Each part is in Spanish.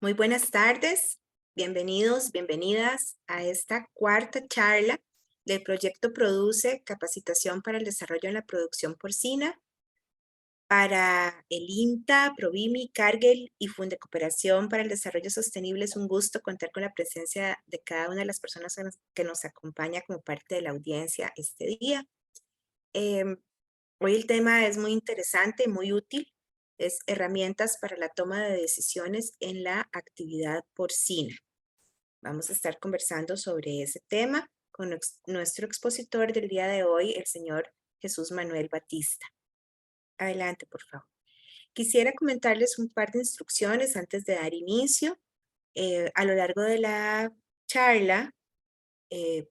Muy buenas tardes, bienvenidos, bienvenidas a esta cuarta charla del proyecto Produce Capacitación para el Desarrollo en la Producción Porcina para el INTA, Provimi, Cargill y Funde Cooperación para el Desarrollo Sostenible. Es un gusto contar con la presencia de cada una de las personas que nos acompaña como parte de la audiencia este día. Em, Hoy el tema es muy interesante y muy útil. Es herramientas para la toma de decisiones en la actividad porcina. Vamos a estar conversando sobre ese tema con nuestro expositor del día de hoy, el señor Jesús Manuel Batista. Adelante, por favor. Quisiera comentarles un par de instrucciones antes de dar inicio. A lo largo de la charla,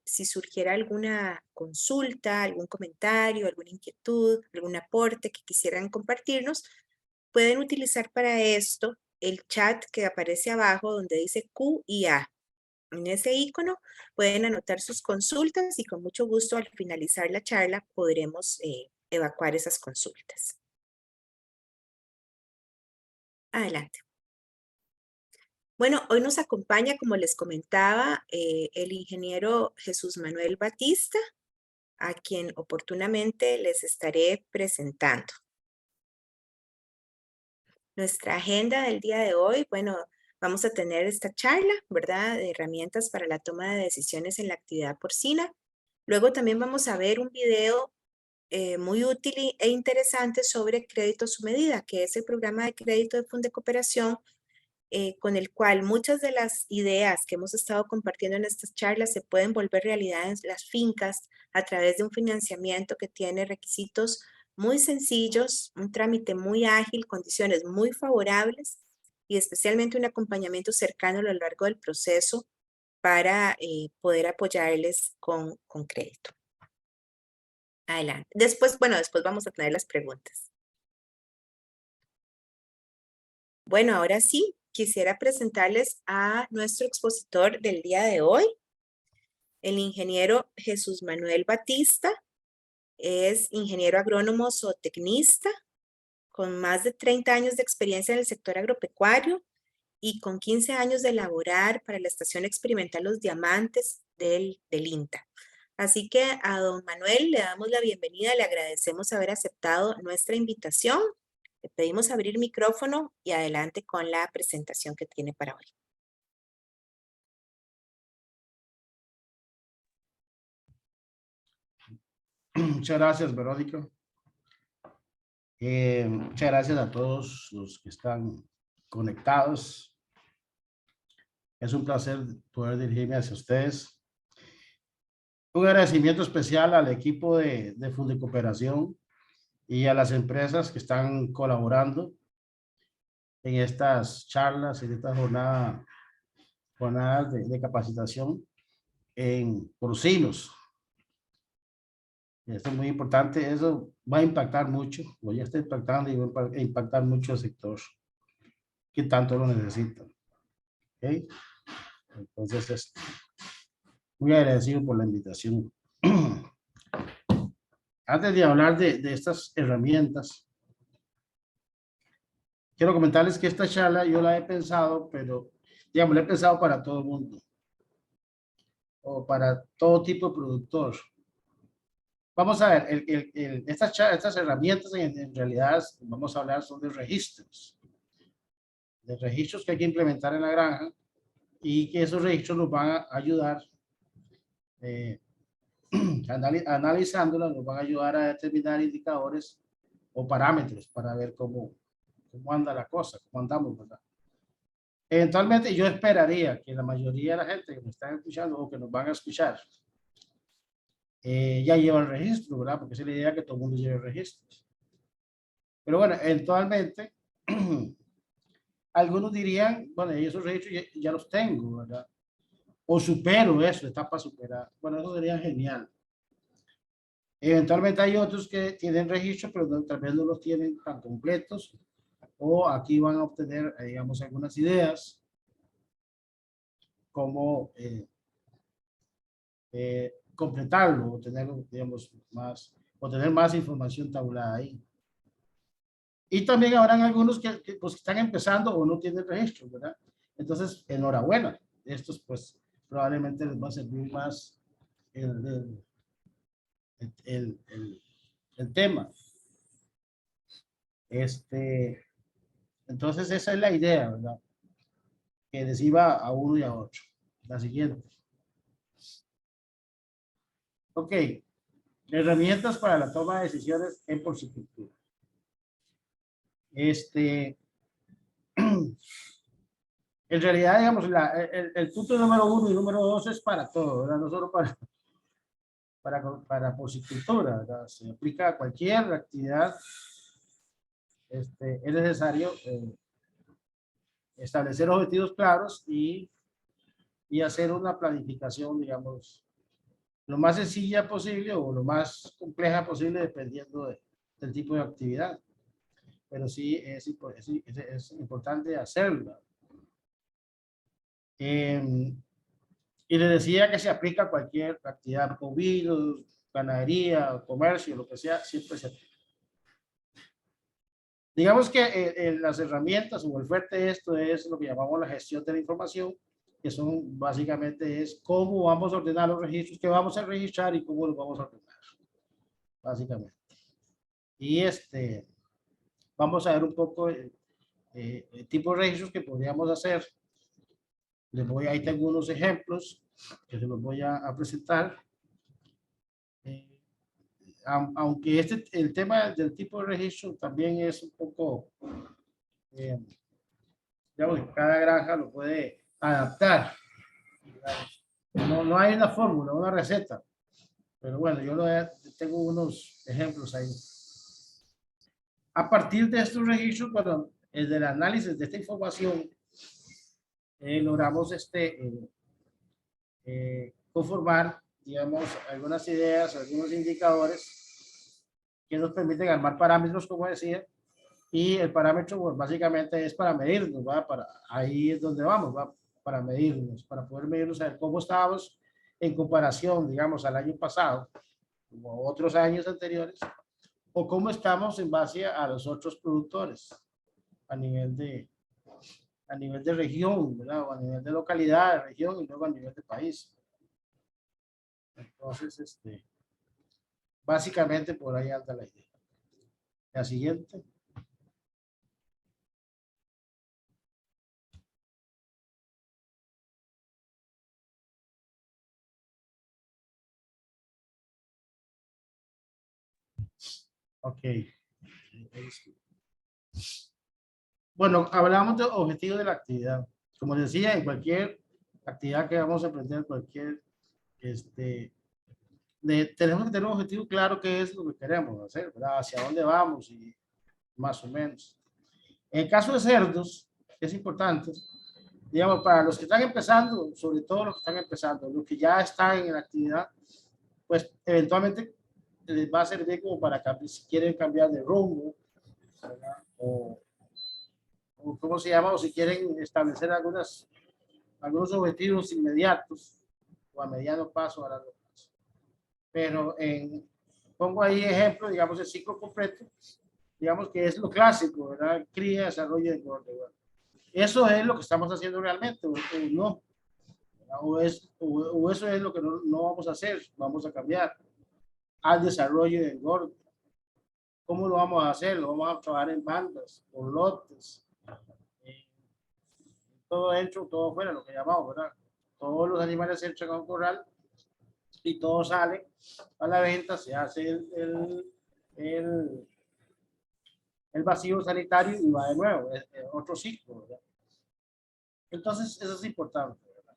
si surgiera alguna consulta, algún comentario, alguna inquietud, algún aporte que quisieran compartirnos, pueden utilizar para esto el chat que aparece abajo donde dice Q y A. En ese icono pueden anotar sus consultas y con mucho gusto al finalizar la charla podremos evacuar esas consultas. Adelante. Bueno, hoy nos acompaña, como les comentaba, el ingeniero Jesús Manuel Batista, a quien oportunamente les estaré presentando. Nuestra agenda del día de hoy, bueno, vamos a tener esta charla, ¿verdad? De herramientas para la toma de decisiones en la actividad porcina. Luego también vamos a ver un video muy útil e interesante sobre crédito a su medida, que es el programa de crédito de Funde Cooperación, con el cual muchas de las ideas que hemos estado compartiendo en estas charlas se pueden volver realidad en las fincas a través de un financiamiento que tiene requisitos muy sencillos, un trámite muy ágil, condiciones muy favorables y especialmente un acompañamiento cercano a lo largo del proceso para poder apoyarles con crédito. Adelante. Después vamos a tener las preguntas. Bueno, ahora sí, quisiera presentarles a nuestro expositor del día de hoy, el ingeniero Jesús Manuel Batista. Es ingeniero agrónomo zootecnista con más de 30 años de experiencia en el sector agropecuario y con 15 años de laborar para la Estación Experimental Los Diamantes del INTA. Así que a don Manuel le damos la bienvenida, le agradecemos haber aceptado nuestra invitación. Le pedimos abrir micrófono y adelante con la presentación que tiene para hoy. Muchas gracias, Verónica. Muchas gracias a todos los que están conectados. Es un placer poder dirigirme hacia ustedes. Un agradecimiento especial al equipo de Funde Cooperación y a las empresas que están colaborando en estas charlas, en esta jornadas de capacitación en porcinos. Esto es muy importante, eso va a impactar mucho, o ya está impactando y va a impactar mucho el sector que tanto lo necesita. ¿Okay? Entonces, muy agradecido por la invitación. Antes de hablar de estas herramientas, quiero comentarles que esta charla yo la he pensado, pero digamos, la he pensado para todo el mundo, o para todo tipo de productor. Vamos a ver, estas herramientas en realidad, vamos a hablar, son de registros que hay que implementar en la granja y que esos registros nos van a ayudar, analizándolas, nos van a ayudar a determinar indicadores o parámetros para ver cómo anda la cosa, cómo andamos, ¿verdad? Eventualmente yo esperaría que la mayoría de la gente que me están escuchando o que nos van a escuchar ya lleva el registro, ¿verdad? Porque esa es la idea, que todo el mundo lleve registros. Pero bueno, eventualmente algunos dirían, bueno, esos registros ya los tengo, ¿verdad? O supero eso, etapa superada. Bueno, eso sería genial. Eventualmente hay otros que tienen registros, pero tal vez no los tienen tan completos, o aquí van a obtener, digamos, algunas ideas como completarlo o tener, digamos, o tener más información tabulada ahí. Y también habrán algunos que pues están empezando o no tienen registro, ¿verdad? Entonces, enhorabuena. Estos pues probablemente les va a servir más el, el, el, el tema. Entonces esa es la idea, ¿verdad? Que les iba a uno y a otro. La siguiente. Ok. Herramientas para la toma de decisiones en porcicultura. En realidad, digamos, el punto número 1 y número 2 es para todo, ¿verdad? No solo para porcicultura, ¿verdad? Se aplica a cualquier actividad. Es necesario establecer objetivos claros y hacer una planificación, digamos, lo más sencilla posible o lo más compleja posible dependiendo del tipo de actividad. Pero sí es importante hacerla. Y le decía que se aplica a cualquier actividad, bovino, ganadería, comercio, lo que sea, siempre se aplica. Digamos que las herramientas o el fuerte de esto es lo que llamamos la gestión de la información, que son básicamente es cómo vamos a ordenar los registros que vamos a registrar y cómo los vamos a ordenar, básicamente. Y vamos a ver un poco el tipo de registros que podríamos hacer. Ahí tengo unos ejemplos que se los voy a presentar. Aunque el tema del tipo de registro también es un poco, digamos, que cada granja lo puede adaptar. No hay una fórmula, una receta, pero bueno, tengo unos ejemplos ahí. A partir de estos registros, bueno, del análisis de esta información, logramos conformar, digamos, algunas ideas, algunos indicadores que nos permiten armar parámetros, como decía, y el parámetro pues, básicamente es para medirnos, ¿va? Ahí es donde vamos, ¿va? Para medirnos, para poder medirnos, a ver cómo estábamos en comparación, digamos, al año pasado, como otros años anteriores, o cómo estamos en base a los otros productores a nivel de región, ¿verdad? O a nivel de localidad, de región y luego a nivel de país. Entonces, básicamente por ahí anda la idea. La siguiente. Ok. Bueno, hablamos de objetivos de la actividad. Como decía, en cualquier actividad que vamos a aprender, tenemos que tener un objetivo claro que es lo que queremos hacer, ¿verdad? Hacia dónde vamos y más o menos. En el caso de cerdos, es importante, digamos, para los que están empezando, sobre todo los que están empezando, los que ya están en la actividad, pues eventualmente les va a servir como para cambiar, si quieren cambiar de rumbo, ¿verdad? O ¿cómo se llama? O si quieren establecer algunos objetivos inmediatos o a mediano plazo o a largo plazo. Pero pongo ahí ejemplo, digamos, el ciclo completo, digamos que es lo clásico, ¿verdad? Cría, desarrollo y engorde. Eso es lo que estamos haciendo realmente, o no. O eso es lo que no vamos a hacer, vamos a cambiar al desarrollo y engorde. ¿Cómo lo vamos a hacer? Lo vamos a trabajar en bandas, por lotes, todo dentro, todo fuera, lo que llamamos, ¿verdad? Todos los animales se entran a un corral y todo sale a la venta, se hace el vacío sanitario y va de nuevo, es otro ciclo, ¿verdad? Entonces, eso es importante, ¿verdad?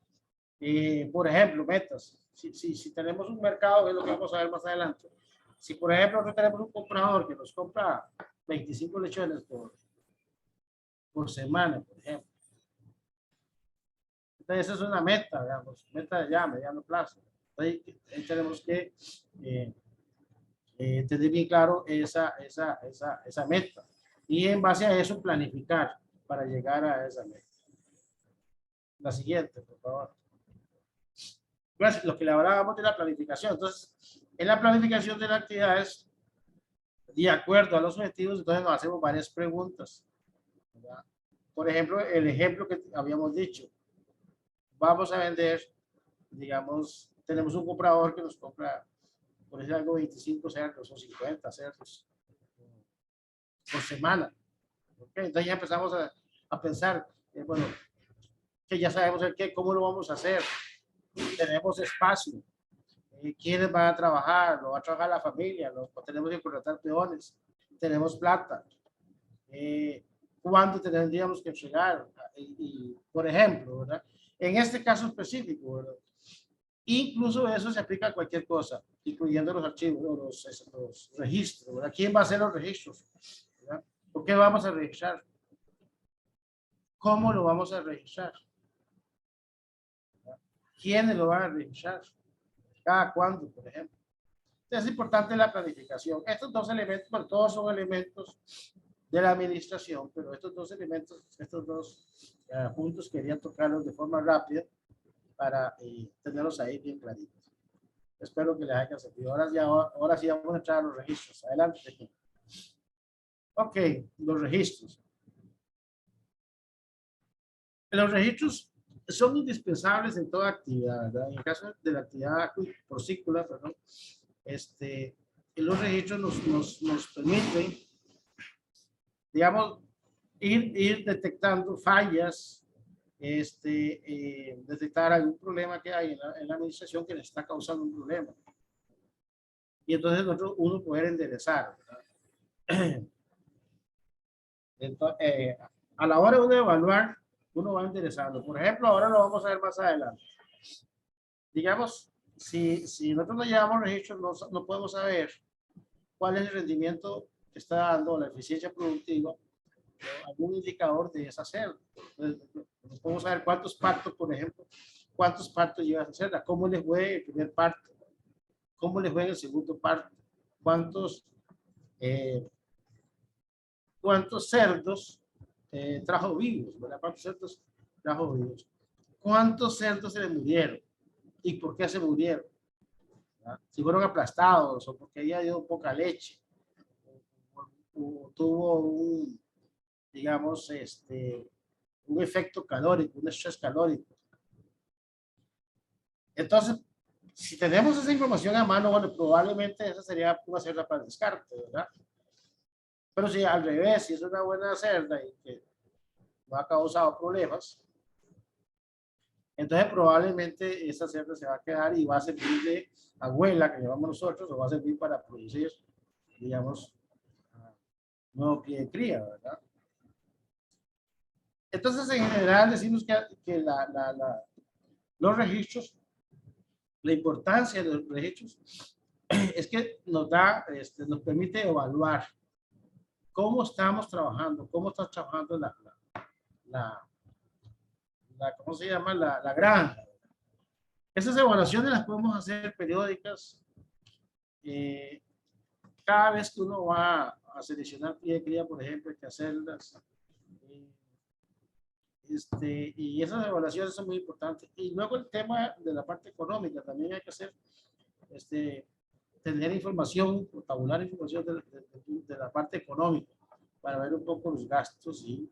Por ejemplo, metas. Si tenemos un mercado, que es lo que vamos a ver más adelante, si por ejemplo nosotros tenemos un comprador que nos compra 25 lechones por semana, por ejemplo, entonces esa es una meta, digamos, meta ya a mediano plazo. Entonces, ahí tenemos que tener bien claro esa meta y en base a eso planificar para llegar a esa meta. La siguiente, por favor. Pues, lo que le hablábamos de la planificación. Entonces, en la planificación de las actividades, de acuerdo a los objetivos, entonces nos hacemos varias preguntas, ¿verdad? por ejemplo, el ejemplo que habíamos dicho, vamos a vender, digamos, tenemos un comprador que nos compra, por decir algo, 25 cerdos o 50 cerdos por semana. ¿Okay? Entonces ya empezamos a pensar, bueno, que ya sabemos el qué, cómo lo vamos a hacer. Tenemos espacio. ¿Quiénes van a trabajar? ¿Lo va a trabajar la familia? Tenemos que contratar peones. Tenemos plata. ¿Cuándo tendríamos que entregar? Por ejemplo, ¿verdad? En este caso específico, ¿verdad? Incluso eso se aplica a cualquier cosa, incluyendo los archivos, los registros, ¿verdad? ¿Quién va a hacer los registros? ¿Verdad? ¿Por qué vamos a registrar? ¿Cómo lo vamos a registrar? ¿Verdad? ¿Quiénes lo van a registrar? ¿Cada cuándo, por ejemplo? Es importante la planificación. Estos dos elementos, bueno, todos son elementos de la administración, pero estos dos elementos, estos dos puntos quería tocarlos de forma rápida para tenerlos ahí bien claritos. Espero que les haya servido. Ahora sí vamos a entrar a los registros. Adelante. Ok, los registros. Los registros son indispensables en toda actividad, ¿verdad? En el caso de la actividad porcícola, perdón, los registros nos permiten, digamos, ir detectando fallas, detectar algún problema que hay en la administración que le está causando un problema. Y entonces uno poder enderezar, ¿verdad? Entonces, a la hora de uno evaluar, uno va enderezando. Por ejemplo, ahora lo vamos a ver más adelante. Digamos, si nosotros no llevamos registros, no podemos saber cuál es el rendimiento que está dando, la eficiencia productiva, algún indicador de esa celda. Entonces, podemos saber cuántos partos, por ejemplo, cuántos partos lleva esa celda, cómo les fue el primer parto, cómo les fue en el segundo parto, cuántos cerdos trajo vivos, ¿verdad? ¿Cuántos cerdos trajo vivos? ¿Cuántos cerdos se le murieron? ¿Y por qué se murieron? ¿Verdad? Si fueron aplastados o porque había dio poca leche o tuvo un, digamos, un efecto calórico, un estrés calórico. Entonces, si tenemos esa información a mano, bueno, probablemente esa sería una cerda para el descarte, ¿verdad? Pero si al revés, si es una buena cerda y que no ha causado problemas, entonces probablemente esa cerda se va a quedar y va a servir de abuela, que llamamos nosotros, o va a servir para producir, digamos, nuevo pie de cría, ¿verdad? Entonces, en general, decimos que los registros, la importancia de los registros es que nos permite evaluar cómo estamos trabajando, cómo está trabajando ¿cómo se llama? La granja. Esas evaluaciones las podemos hacer periódicas. Cada vez que uno va a seleccionar pie de cría, por ejemplo, hay que hacerlas. Y esas evaluaciones son muy importantes. Y luego el tema de la parte económica, también hay que hacer, tener información, o tabular información de la parte económica, para ver un poco los gastos y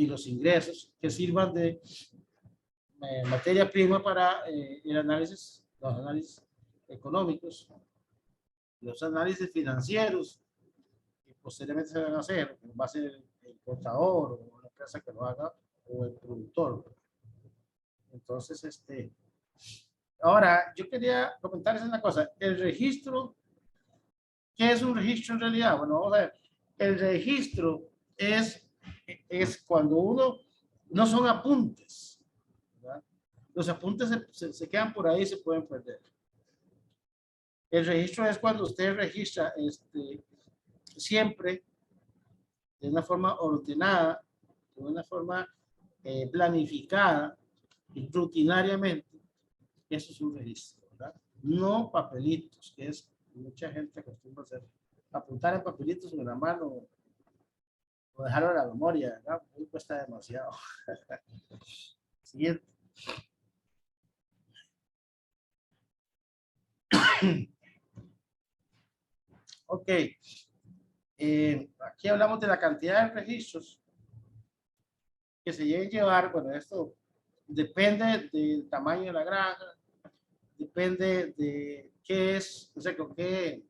los ingresos que sirvan de materia prima para los análisis económicos, los análisis financieros, que posteriormente se van a hacer, va a ser el contador o la empresa que lo haga o el productor. Entonces, ahora yo quería comentarles una cosa. El registro, ¿qué es un registro en realidad? Bueno, vamos a ver. El registro es cuando no son apuntes, ¿verdad? Los apuntes se quedan por ahí y se pueden perder. El registro es cuando usted registra siempre de una forma ordenada, de una forma planificada y rutinariamente. Eso es un registro, ¿verdad? No papelitos, que es mucha gente acostumbra hacer, apuntar en papelitos en la mano o dejarlo en la memoria, ¿verdad? Muy cuesta demasiado. Siguiente. Ok. Aquí hablamos de la cantidad de registros que se lleguen a llevar, bueno, esto depende del tamaño de la granja, depende de qué es, o sea, con qué,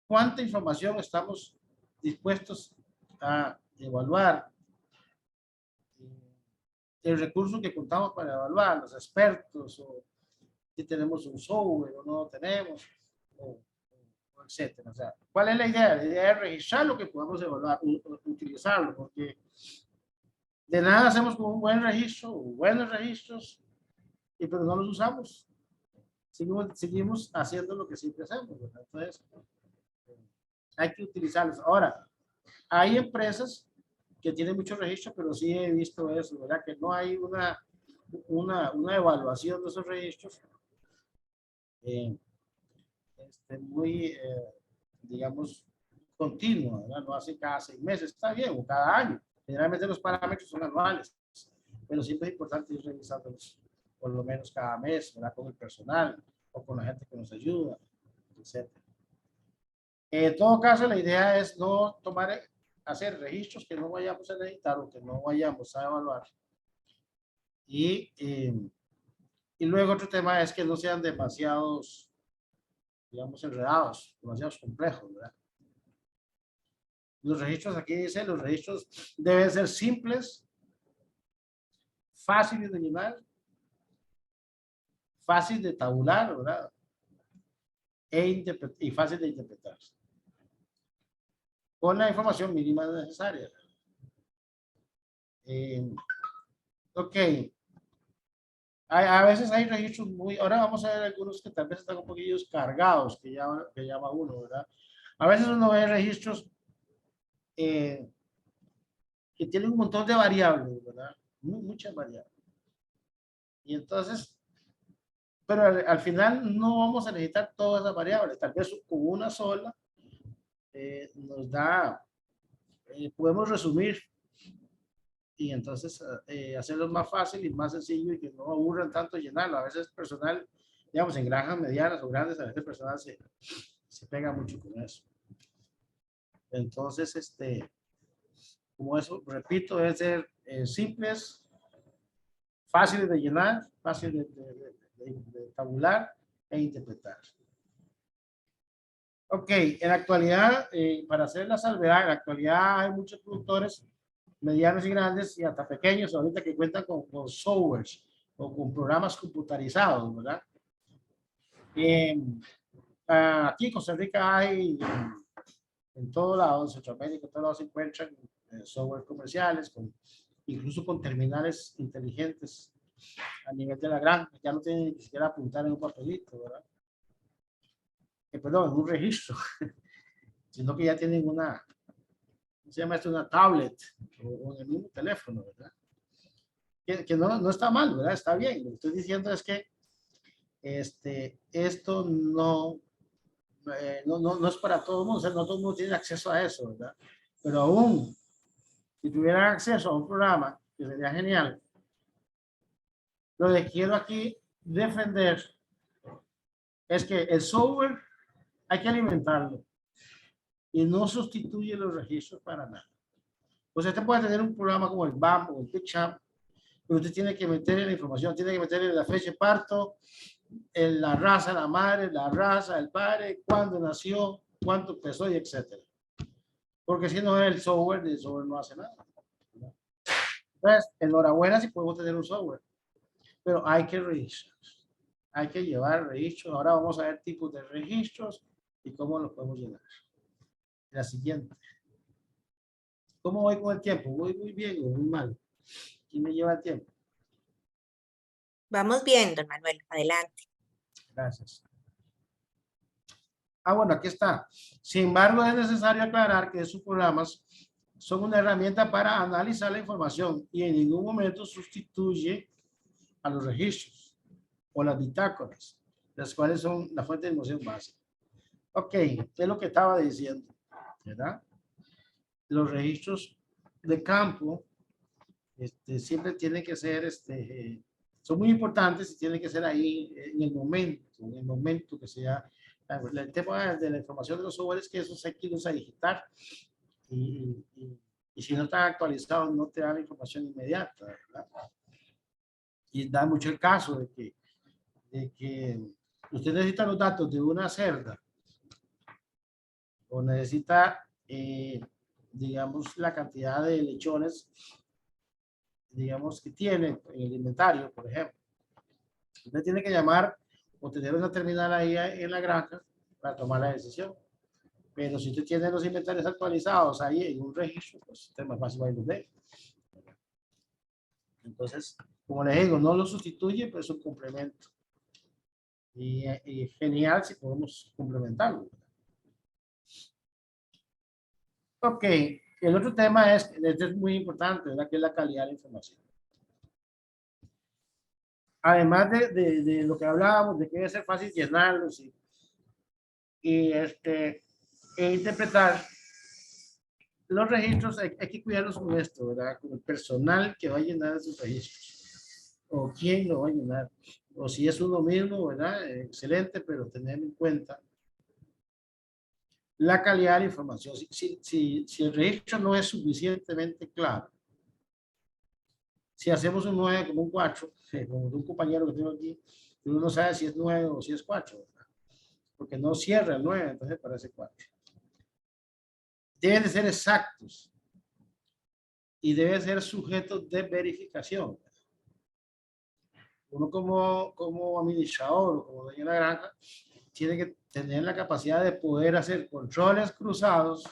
cuánta información estamos dispuestos a evaluar, el recurso que contamos para evaluar, los expertos, o si tenemos un software o no lo tenemos, o etcétera. O sea, ¿cuál es la idea? La idea es registrar lo que podamos evaluar, utilizarlo, porque de nada hacemos con un buen registro, o buenos registros, y pero no los usamos. Seguimos haciendo lo que siempre hacemos, ¿verdad? Entonces, hay que utilizarlos. Ahora, hay empresas que tienen muchos registros, pero sí he visto eso, ¿verdad? Que no hay una evaluación de esos registros eh, muy, digamos, continua, ¿verdad? Lo hacen cada 6 meses, está bien, o cada año. Generalmente los parámetros son anuales, pero siempre es importante ir revisándolos por lo menos cada mes, ¿verdad? Con el personal o con la gente que nos ayuda, etc. En todo caso, la idea es no hacer registros que no vayamos a necesitar o que no vayamos a evaluar. Y luego otro tema es que no sean demasiados, digamos, enredados, demasiados complejos, ¿verdad? Los registros, aquí dice, los registros deben ser simples, fáciles de llenar, fácil de tabular, ¿verdad? Y fácil de interpretar. Con la información mínima necesaria. Ok. A veces hay registros ahora vamos a ver algunos que tal vez están un poquillo cargados, que llama uno, ¿verdad? A veces uno ve registros que tienen un montón de variables, ¿verdad? Muchas variables. Y entonces, pero al final no vamos a necesitar todas las variables, tal vez con una sola nos da, podemos resumir y entonces hacerlo más fácil y más sencillo y que no aburran tanto llenarlo. A veces personal, digamos, en granjas medianas o grandes, a veces personal se pega mucho con eso. Entonces, como eso, repito, deben ser simples, fáciles de llenar, fáciles de tabular e interpretar. Ok, en la actualidad, para hacer la salvedad, en la actualidad hay muchos productores medianos y grandes y hasta pequeños ahorita que cuentan con softwares o con programas computarizados, ¿verdad? Aquí en Costa Rica hay en todo lado, en Centroamérica, en todos lados se encuentran software comerciales, incluso con terminales inteligentes a nivel de la granja, ya no tienen ni siquiera apuntar en un papelito, ¿verdad? Perdón, en un registro, sino que ya tienen ¿cómo se llama esto? Una tablet o en el mismo teléfono, ¿verdad? Que no está mal, ¿verdad? Está bien. Lo que estoy diciendo es que esto no es para todo el mundo, o sea, no todo el mundo tiene acceso a eso, ¿verdad? Pero aún, si tuvieran acceso a un programa, que sería genial, lo que quiero aquí defender es que el software hay que alimentarlo y no sustituye los registros para nada. O sea, usted puede tener un programa como el BAM o el PicChamp, pero usted tiene que meterle la información, tiene que meterle la fecha de parto, la raza, la madre, la raza, el padre, cuándo nació, cuánto pesó y etcétera. Porque si no el software no hace nada. Entonces, enhorabuena si podemos tener un software, pero hay que registrar. Hay que llevar registros. Ahora vamos a ver tipos de registros y cómo los podemos llenar. La siguiente. ¿Cómo voy con el tiempo? ¿Voy muy bien o muy mal? ¿Quién me lleva el tiempo? Vamos bien, don Manuel, adelante. Gracias. Bueno, aquí está. Sin embargo, es necesario aclarar que esos programas son una herramienta para analizar la información y en ningún momento sustituye a los registros o las bitácoras, las cuales son la fuente de información básica. Ok, es lo que estaba diciendo, ¿verdad? Los registros de campo siempre tienen que ser, son muy importantes y tienen que ser ahí en el momento que sea. El tema de la información de los softwares es que esos hay que irlos a digitar y Y si no están actualizados, no te dan la información inmediata, ¿verdad? Y da mucho el caso de que usted necesita los datos de una cerda o necesita, digamos, la cantidad de lechones, digamos, que tiene en el inventario, por ejemplo. Usted tiene que llamar o tener una terminal ahí en la granja para tomar la decisión. Pero si usted tiene los inventarios actualizados ahí en un registro, pues es más fácil va a ir los ve. Entonces, como les digo, no lo sustituye, pero es un complemento. Y genial si podemos complementarlo. Ok, el otro tema es, este es muy importante, ¿verdad? Que es la calidad de la información. Además de lo que hablábamos, de que debe ser fácil llenarlos e interpretar los registros, hay que cuidarlos con esto, ¿verdad? Con el personal que va a llenar esos registros. O quién lo va a llenar. O si es uno mismo, ¿verdad? Excelente, pero tener en cuenta la calidad de la información. Si el registro no es suficientemente claro, si hacemos un 9 como un 4, como de un compañero que tengo aquí, uno no sabe si es 9 o si es 4, ¿verdad? Porque no cierra el 9, entonces parece 4. Deben de ser exactos y deben ser sujetos de verificación. Uno como administrador o como dueño de la granja tiene que tener la capacidad de poder hacer controles cruzados,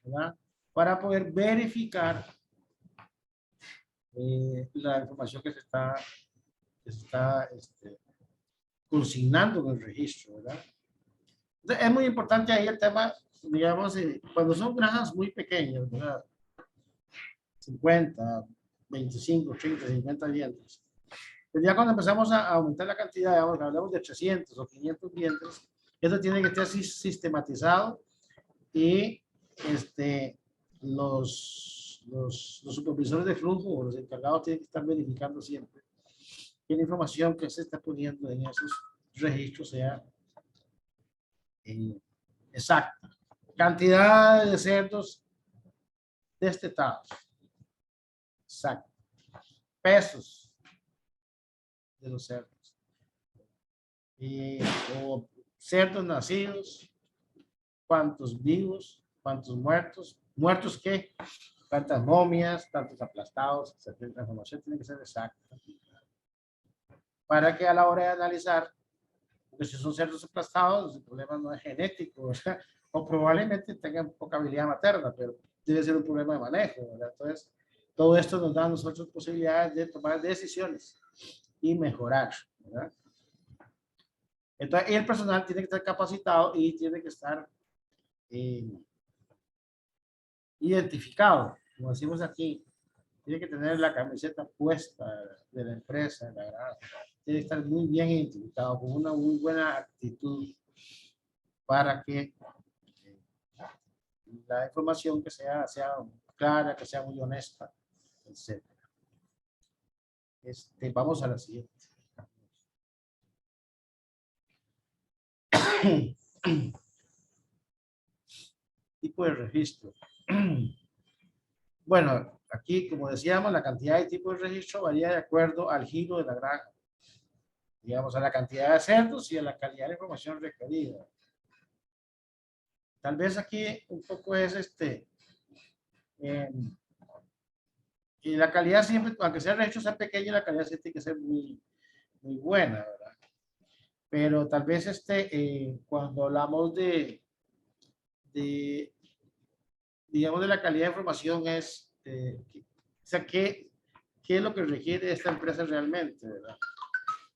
¿verdad? Para poder verificar la información que se está consignando en el registro, ¿verdad? Entonces, es muy importante ahí el tema, digamos, cuando son granjas muy pequeñas, ¿verdad? 50, 25, 30, 50 dientes. Pero ya cuando empezamos a aumentar la cantidad, digamos, hablamos de 300 o 500 dientes, eso tiene que estar sistematizado y los supervisores de flujo o los encargados tienen que estar verificando siempre que la información que se está poniendo en esos registros sea exacta. Cantidad de cerdos destetados. Exacto. Pesos de los cerdos. O cerdos nacidos, cuántos vivos, cuántos muertos, muertos qué, cuántas momias, tantos aplastados, etc. La información tiene que ser exacta. Para que a la hora de analizar, porque si son cerdos aplastados, el problema no es genético, ¿verdad? O probablemente tengan poca habilidad materna, pero debe ser un problema de manejo, ¿verdad? Entonces, todo esto nos da a nosotros posibilidades de tomar decisiones y mejorar, ¿verdad? Entonces, el personal tiene que estar capacitado y tiene que estar identificado, como decimos aquí, tiene que tener la camiseta puesta de la empresa, de la granja, tiene que estar muy bien identificado, con una muy buena actitud para que la información que sea clara, que sea muy honesta, etc. Vamos a la siguiente. Tipo de registro. Bueno, aquí, como decíamos, la cantidad de tipo de registro varía de acuerdo al giro de la granja. Digamos, a la cantidad de cerdos y a la calidad de información requerida. Tal vez aquí un poco es y la calidad siempre, aunque sea el registro sea pequeño, la calidad siempre tiene que ser muy, muy buena, ¿verdad? Pero tal vez cuando hablamos digamos, de la calidad de información o sea, ¿qué es lo que requiere esta empresa realmente, ¿verdad?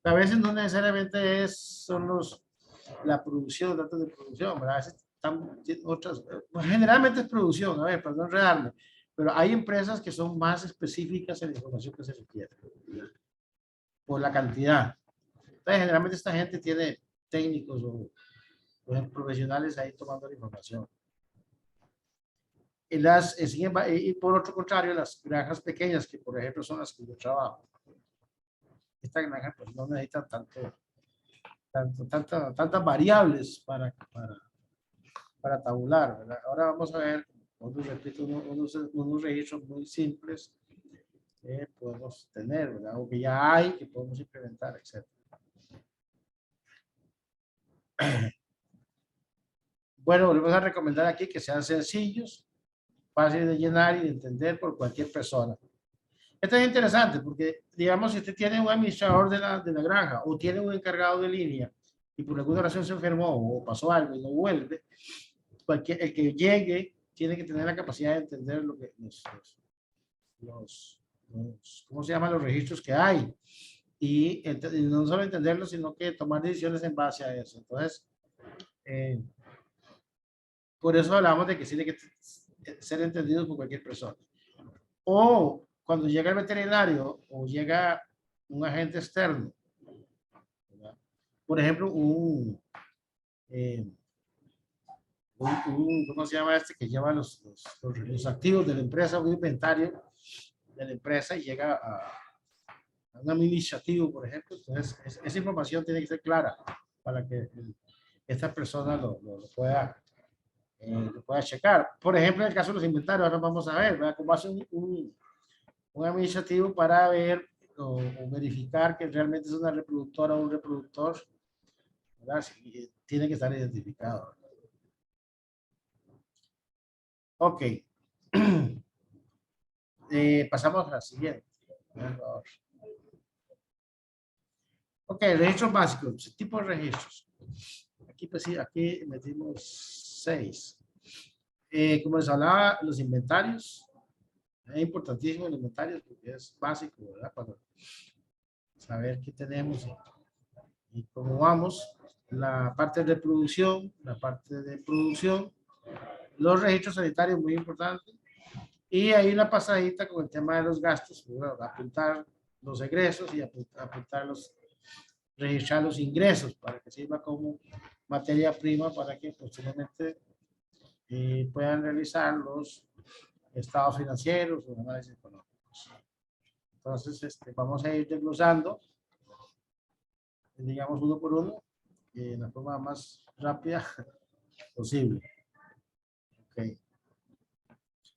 A veces no necesariamente son la producción, datos de producción, ¿verdad? A veces están otras, generalmente es producción, a ver, para no enredarme, pero hay empresas que son más específicas en la información que se requiere, ¿verdad? Por la cantidad. Entonces, generalmente esta gente tiene técnicos o profesionales ahí tomando la información. Y por otro contrario, las granjas pequeñas, que por ejemplo son las que yo trabajo, esta granja pues no necesita tantas variables para tabular, ¿verdad? Ahora vamos a ver repito, unos registros muy simples que podemos tener, ¿verdad? O que ya hay, que podemos implementar, etc. Bueno, volvemos a recomendar aquí que sean sencillos, fáciles de llenar y de entender por cualquier persona. Esto es interesante porque, digamos, si usted tiene un administrador de la granja o tiene un encargado de línea y por alguna razón se enfermó o pasó algo y no vuelve, el que llegue tiene que tener la capacidad de entender lo que ¿cómo se llaman? Los registros que hay. Y no solo entenderlos, sino que tomar decisiones en base a eso. Entonces, eh, por eso hablamos de que tiene que ser entendido por cualquier persona. O cuando llega el veterinario o llega un agente externo, ¿verdad? Por ejemplo, ¿cómo se llama este? Que lleva los activos de la empresa, un inventario de la empresa y llega a un administrativo, por ejemplo. Entonces, esa información tiene que ser clara para que esta persona lo pueda checar. Por ejemplo, en el caso de los inventarios, ahora vamos a ver, ¿verdad? Cómo hace un administrativo para ver o verificar que realmente es una reproductora o un reproductor, ¿verdad? Sí, tiene que estar identificado. Ok. Pasamos a la siguiente. Ok, registros básicos, tipo de registros. Aquí, pues sí, aquí metimos 6. Como les hablaba, los inventarios. Es importantísimo los inventarios porque es básico, ¿verdad? Para saber qué tenemos y cómo vamos. La parte de reproducción, la parte de producción, los registros sanitarios, muy importante. Y hay una pasadita con el tema de los gastos, bueno, apuntar los egresos y apuntar registrar los ingresos para que sirva como materia prima para que posteriormente puedan realizar los estados financieros o análisis económicos. Entonces, vamos a ir desglosando, digamos, uno por uno, en la forma más rápida posible. Okay.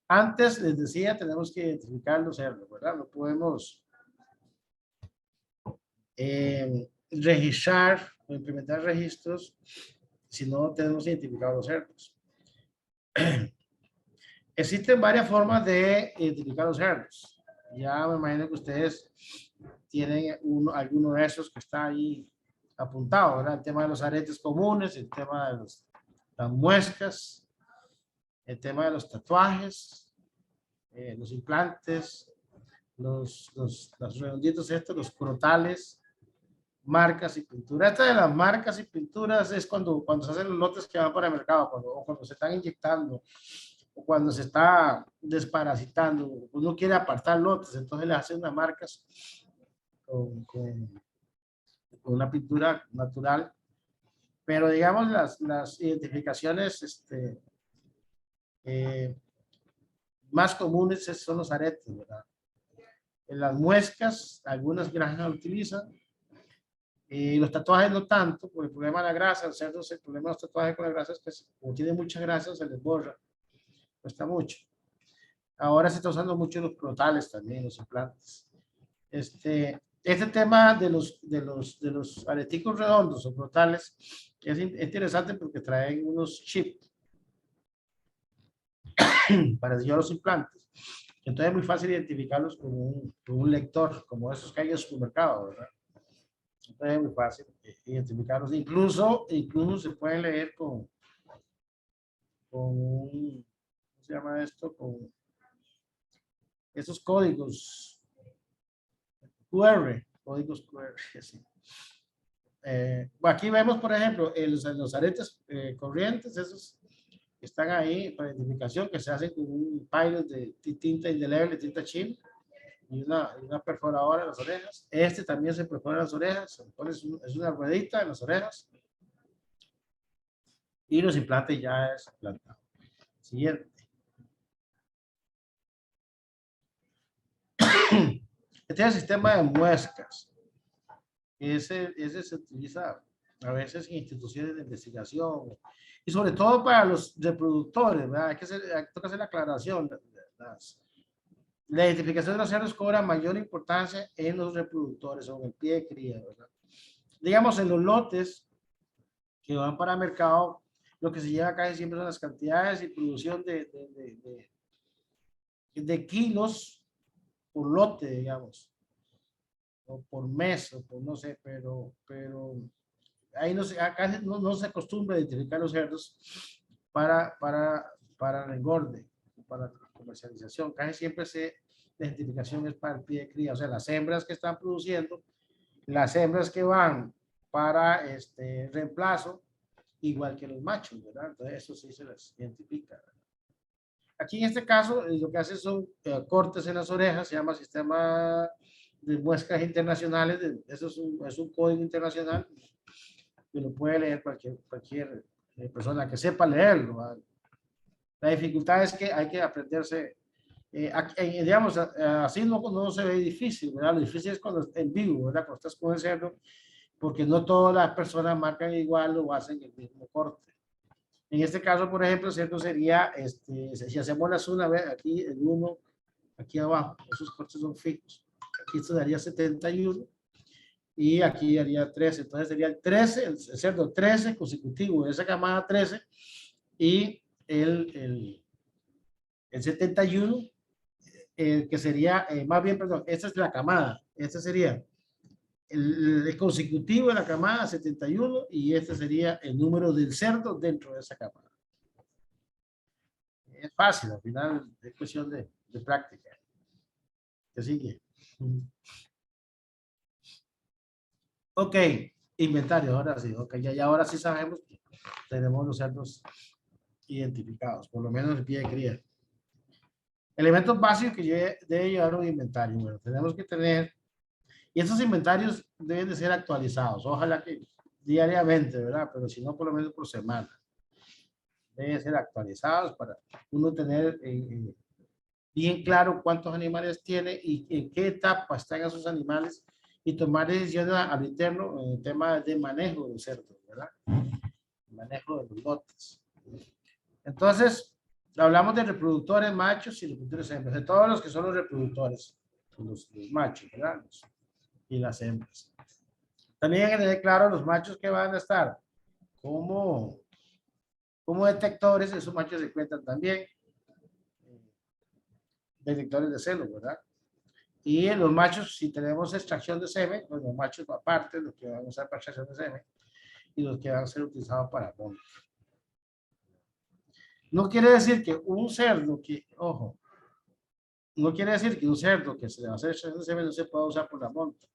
Antes les decía, tenemos que identificar los cerdos, ¿verdad? No podemos registrar o implementar registros si no tenemos identificados los cerdos. Existen varias formas de identificar los cerdos. Ya me imagino que ustedes tienen alguno de esos que está ahí apuntado, ¿verdad? El tema de los aretes comunes, el tema de las muescas, el tema de los tatuajes, los implantes, los redonditos estos, los crotales, marcas y pinturas. Esta de las marcas y pinturas es cuando se hacen los lotes que van para el mercado, o cuando se están inyectando, o cuando se está desparasitando, uno quiere apartar lotes, entonces le hacen unas marcas con una pintura natural. Pero digamos las identificaciones más comunes son los aretes, ¿verdad? En las muescas, algunas granjas utilizan. Los tatuajes no tanto, por el problema de la grasa. El cerdo, el problema de los tatuajes con la grasa es que como tiene mucha grasa, se les borra. Cuesta mucho. Ahora se está usando mucho los crotales también, los implantes. Este tema de los areticos redondos o crotales es interesante porque traen unos chips parecidos a los implantes. Entonces es muy fácil identificarlos con un lector, como esos que hay en el supermercado, ¿verdad? Entonces es muy fácil identificarlos. Incluso se pueden leer con ¿cómo se llama esto? Con esos códigos QR, códigos QR, sí. Aquí vemos, por ejemplo, los aretes corrientes, esos que están ahí para identificación, que se hacen con un pilot de tinta indeleble, tinta chin, y una perforadora en las orejas. Este también se perfora en las orejas, es una ruedita en las orejas. Y los implantes ya es implantado. Siguiente. Este es el sistema de muescas. Ese se utiliza a veces en instituciones de investigación, y sobre todo para los reproductores, ¿verdad? Hay que hacer la aclaración. La identificación de los cerdos cobra mayor importancia en los reproductores o en el pie de cría, ¿verdad? Digamos, en los lotes que van para mercado, lo que se lleva casi siempre son las cantidades y producción de kilos por lote, digamos, o por mes, o por no sé, pero ahí no se, acá no se acostumbra a identificar los cerdos para el engorde, para la comercialización. Casi siempre la identificación es para el pie de cría, o sea, las hembras que están produciendo, las hembras que van para reemplazo, igual que los machos, ¿verdad? Entonces, eso sí se les identifica, ¿verdad? Aquí en este caso, lo que hace son cortes en las orejas, se llama sistema de muestras internacionales, eso es un código internacional que lo puede leer cualquier persona que sepa leerlo, ¿verdad? La dificultad es que hay que aprenderse, digamos, así no se ve difícil, ¿verdad? Lo difícil es cuando en vivo, ¿verdad? Cuando estás con el cerdo, porque no todas las personas marcan igual o hacen el mismo corte. En este caso, por ejemplo, ¿cierto? Sería, si hacemos la suma, aquí el 1, aquí abajo, esos cortes son fijos. Aquí esto daría 71 y aquí daría 13. Entonces sería el 13, el cerdo 13 consecutivo, esa camada 13 y el 71, que sería, más bien, perdón, esta es la camada, esta sería el consecutivo de la camada 71 y este sería el número del cerdo dentro de esa camada. Es fácil, al final es cuestión de práctica. ¿Qué sigue? Ok, inventario, ahora sí, ok, ya ahora sí sabemos que tenemos los cerdos identificados, por lo menos el pie de cría. Elementos básicos que debe llevar un inventario. Bueno, tenemos que tener, y esos inventarios deben de ser actualizados, ojalá que diariamente, ¿verdad? Pero si no, por lo menos por semana. Deben ser actualizados para uno tener bien claro cuántos animales tiene y en qué etapa están esos animales y tomar decisiones al interno en el tema de manejo de cerdos, ¿verdad? Manejo de los lotes. Entonces, hablamos de reproductores machos y reproductores hembras, de todos los que son los reproductores, los machos, ¿verdad? Y las hembras. También hay que tener claro los machos que van a estar como detectores, esos machos se cuentan también, detectores de celos, ¿verdad? Y en los machos, si tenemos extracción de semen, pues los machos aparte, los que van a usar para extracción de semen y los que van a ser utilizados para monte. No quiere decir que un cerdo que, ojo, no quiere decir que un cerdo que se le va a hacer extracción de semen no se pueda usar por la monta,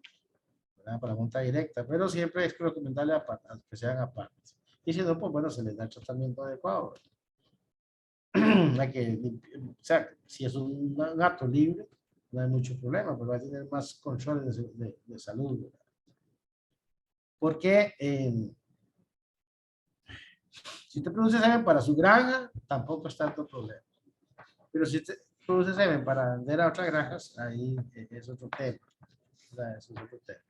¿verdad? Para monta directa, pero siempre es recomendable que sean aparte. Y si no, pues bueno, se les da el tratamiento adecuado. O sea, si es un gato libre, no hay mucho problema, pero va a tener más controles de salud, ¿verdad? Porque si te produce semen para su granja, tampoco es tanto problema. Pero si te produce semen para vender a otras granjas, ahí es otro tema. Eso es otro tema.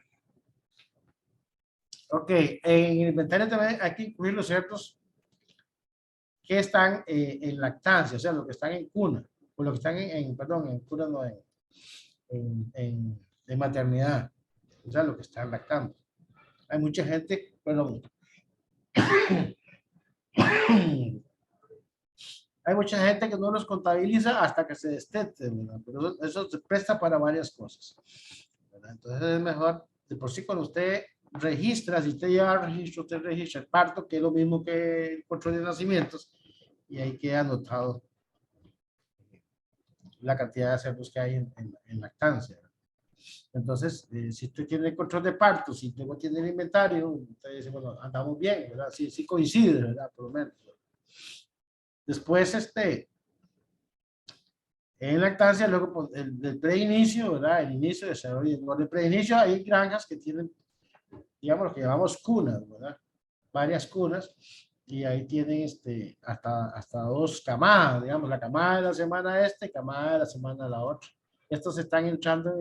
Ok, en el inventario también hay que incluir los cerdos que están en lactancia, o sea, los que están en cuna, o los que están perdón, en cuna no, en maternidad, o sea, los que están lactando. Hay mucha gente, perdón, hay mucha gente que no los contabiliza hasta que se destete, ¿verdad? Pero eso se presta para varias cosas, ¿verdad? Entonces es mejor, de por sí cuando usted registra, si usted lleva registro, usted registra el parto, que es lo mismo que el control de nacimientos, y ahí queda anotado la cantidad de cerdos que hay en lactancia. Entonces, si usted tiene el control de parto, si usted tiene el inventario, usted dice, bueno, andamos bien, ¿verdad? Sí coincide, ¿verdad? Por lo menos. Después, en lactancia, luego del preinicio, ¿verdad? El inicio, desarrollo del preinicio, hay granjas que tienen, digamos, lo que llamamos cunas, ¿verdad? Varias cunas, y ahí tienen hasta 2 camadas, digamos, la camada de la semana y camada de la semana la otra. Estos están entrando,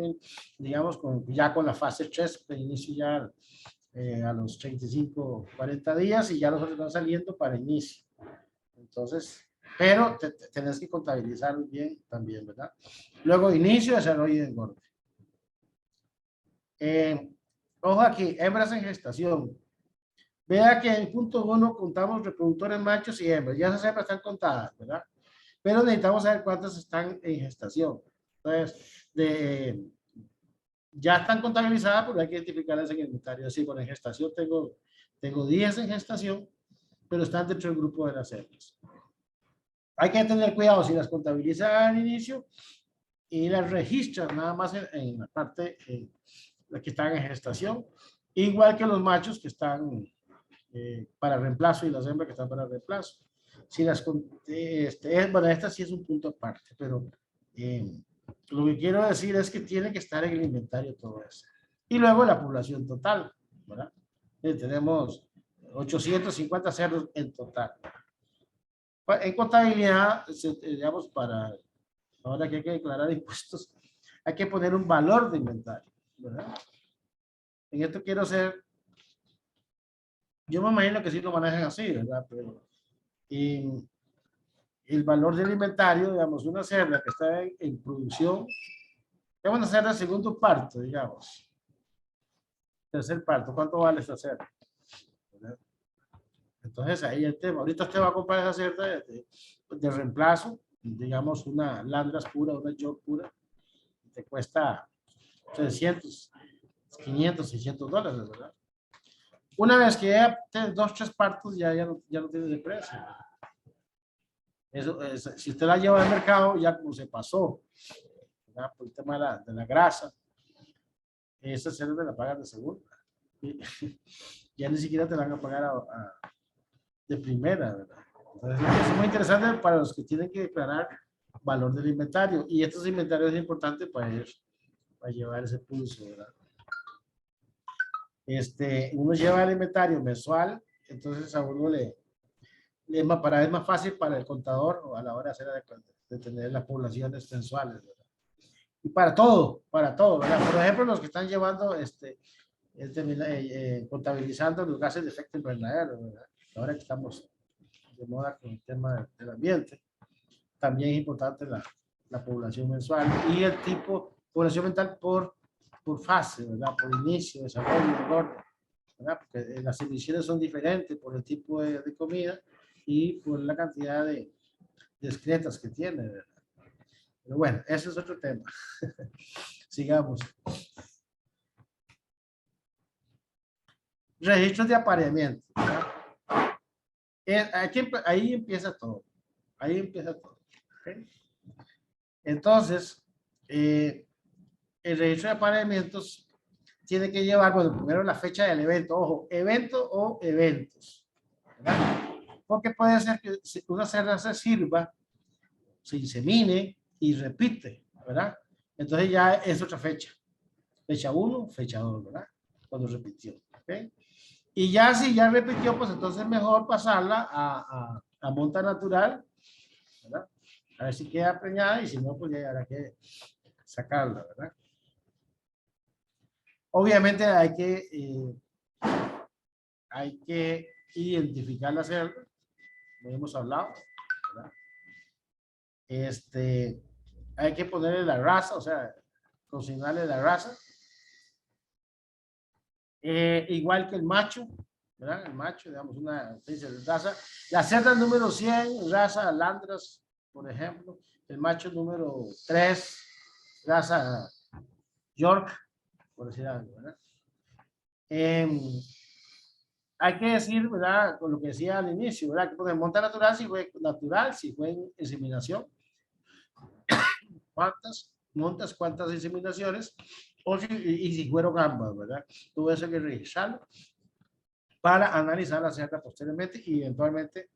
digamos, ya con la fase 3, preinicio ya a los 35, 40 días y ya los otros van saliendo para inicio. Entonces, pero tenés que contabilizar bien también, ¿verdad? Luego, inicio, desarrollo y engorde. Ojo aquí, hembras en gestación. Vea que en punto 1 contamos reproductores machos y hembras. Ya esas hembras están contadas, ¿verdad? Pero necesitamos saber cuántas están en gestación. Entonces, ya están contabilizadas, pero hay que identificarlas en el inventario. Así, por en gestación tengo 10 en gestación, pero están dentro del grupo de las hembras. Hay que tener cuidado si las contabiliza al inicio y las registra nada más en la parte la que están en gestación, igual que los machos que están para reemplazo y las hembras que están para reemplazo. Si las, bueno, esta sí es un punto aparte, pero lo que quiero decir es que tiene que estar en el inventario todo eso. Y luego la población total, ¿verdad? Tenemos 850 cerdos en total. En contabilidad, digamos, para ahora que hay que declarar impuestos, hay que poner un valor de inventario, ¿verdad? En esto quiero ser, yo me imagino que sí lo manejan así, ¿verdad? Pero el valor del inventario, digamos, una cerda que está en producción, es una cerda de segundo parto, digamos. Tercer parto, ¿cuánto vale esta cerda? ¿Verdad? Entonces ahí el tema, ahorita usted va a comprar esa cerda de reemplazo, digamos una Landras pura, una York pura, te cuesta 300, 500, 600 dólares, ¿verdad? Una vez que ya tienes 2, 3 partos, ya no tiene de precio. Eso, si usted la lleva al mercado, ya como se pasó, ¿verdad? Por el tema de la grasa, esa cerda te la pagan de segunda. Ya ni siquiera te la van a pagar de primera, ¿verdad? Entonces, es muy interesante para los que tienen que declarar valor del inventario. Y estos inventarios es importante para ellos, para llevar ese pulso, ¿verdad? Uno lleva el inventario mensual, entonces a uno es más fácil para el contador a la hora de hacer de tener las poblaciones mensuales, ¿verdad? Y para todo, ¿verdad? Por ejemplo, los que están llevando, contabilizando los gases de efecto invernadero, ¿verdad? Ahora que estamos de moda con el tema del ambiente, también es importante la población mensual y el tipo, población mental por fase, ¿verdad? Por inicio, desarrollo, engorde, ¿verdad? Porque las emisiones son diferentes por el tipo de comida y por la cantidad de excretas que tiene, ¿verdad? Pero bueno, ese es otro tema. Sigamos. Registros de apareamiento, ¿verdad? Ahí empieza todo. Ahí empieza todo. ¿Okay? Entonces, el registro de apareamientos tiene que llevar, bueno, primero la fecha del evento. Ojo, evento o eventos, ¿verdad? Porque puede ser que una cerda se sirva, se insemine y repite, ¿verdad? Entonces ya es otra fecha. Fecha 1, fecha 2, ¿verdad? Cuando repitió, ¿ok? Y ya si ya repitió, pues entonces mejor pasarla a monta natural, ¿verdad? A ver si queda preñada y si no, pues ya habrá que sacarla, ¿verdad? Obviamente hay que identificar la cerda, como hemos hablado, ¿verdad? Hay que ponerle la raza, o sea, consignarle la raza. Igual que el macho, ¿verdad? El macho, digamos, una raza. La cerda número 100, raza Landras, por ejemplo. El macho número 3, raza York, por decir algo, ¿verdad? Hay que decir, ¿verdad? Con lo que decía al inicio, ¿verdad? Que poner monta natural si fue en inseminación. ¿Cuántas inseminaciones? Y si fueron ambas, ¿verdad? Todo eso hay que revisarlo para analizar la cerda posteriormente y eventualmente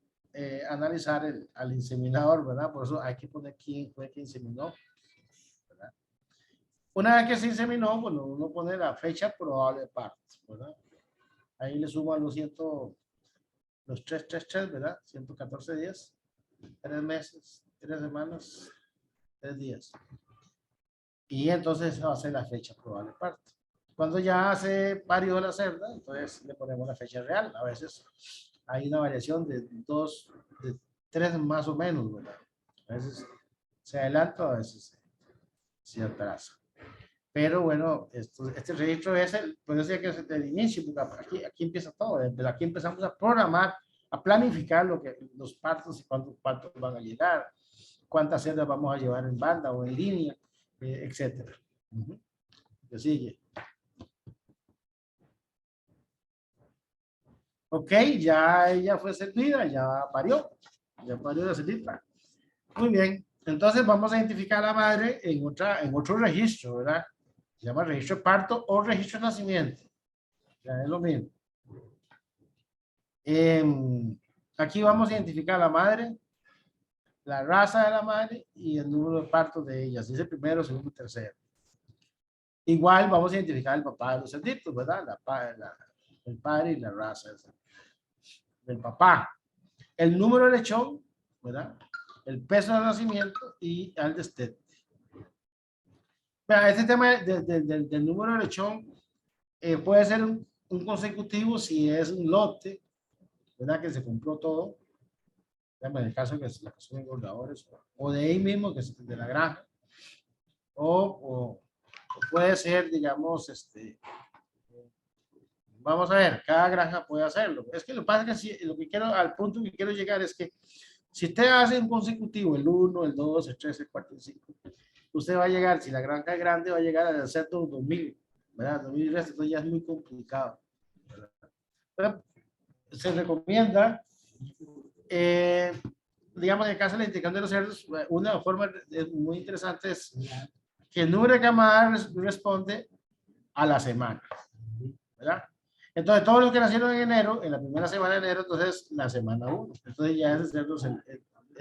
analizar al inseminador, ¿verdad? Por eso hay que poner quién fue que inseminó, ¿verdad? Una vez que se inseminó, bueno, uno pone la fecha probable de parto, ¿verdad? Ahí le suman los 333, ¿verdad? 114 días, 3 meses, 3 semanas, 3 días. Y entonces esa va a ser la fecha probable de parto. Cuando ya hace parió la cerda, entonces le ponemos la fecha real. A veces hay una variación de 2, de 3 más o menos, ¿verdad? A veces se adelanta, a veces se atrasa. Pero bueno, este registro es el, puede ser que es el inicio, porque aquí empieza todo. Desde aquí empezamos a programar, a planificar los partos y cuántos partos van a llegar, cuántas cerdas vamos a llevar en banda o en línea, etcétera. ¿Qué sigue? Ok, ya ella fue servida, ya parió la cerdita. Muy bien, entonces vamos a identificar a la madre en otro registro, ¿verdad? Se llama registro de parto o registro de nacimiento. Ya es lo mismo. Aquí vamos a identificar a la madre, la raza de la madre y el número de partos de ella. Si es el primero, segundo, tercero. Igual vamos a identificar el papá de los cerditos, ¿verdad? El padre y la raza del papá. El número de lechón, ¿verdad? El peso de nacimiento y el destete. Este tema del número de lechón puede ser un consecutivo si es un lote, ¿verdad? Que se compró todo. En el caso que son engordadores o de ahí mismo, que es de la granja. O puede ser, digamos, vamos a ver, cada granja puede hacerlo. Es que lo que pasa es que lo que quiero, al punto que quiero llegar es que si usted hace un consecutivo, el 1, el 2, el 3, el 4, el 5, usted va a llegar, si la granja es grande, va a llegar a hacer todo 2000, ¿verdad? 2000 restos, entonces ya es muy complicado. ¿Verdad? Se recomienda, digamos, en el caso de la indicación de los cerdos, una forma muy interesante es que el número de camadas responde a la semana, ¿verdad? Entonces, todos los que nacieron en enero, en la primera semana de enero, entonces la semana 1. Entonces ya ese cerdo es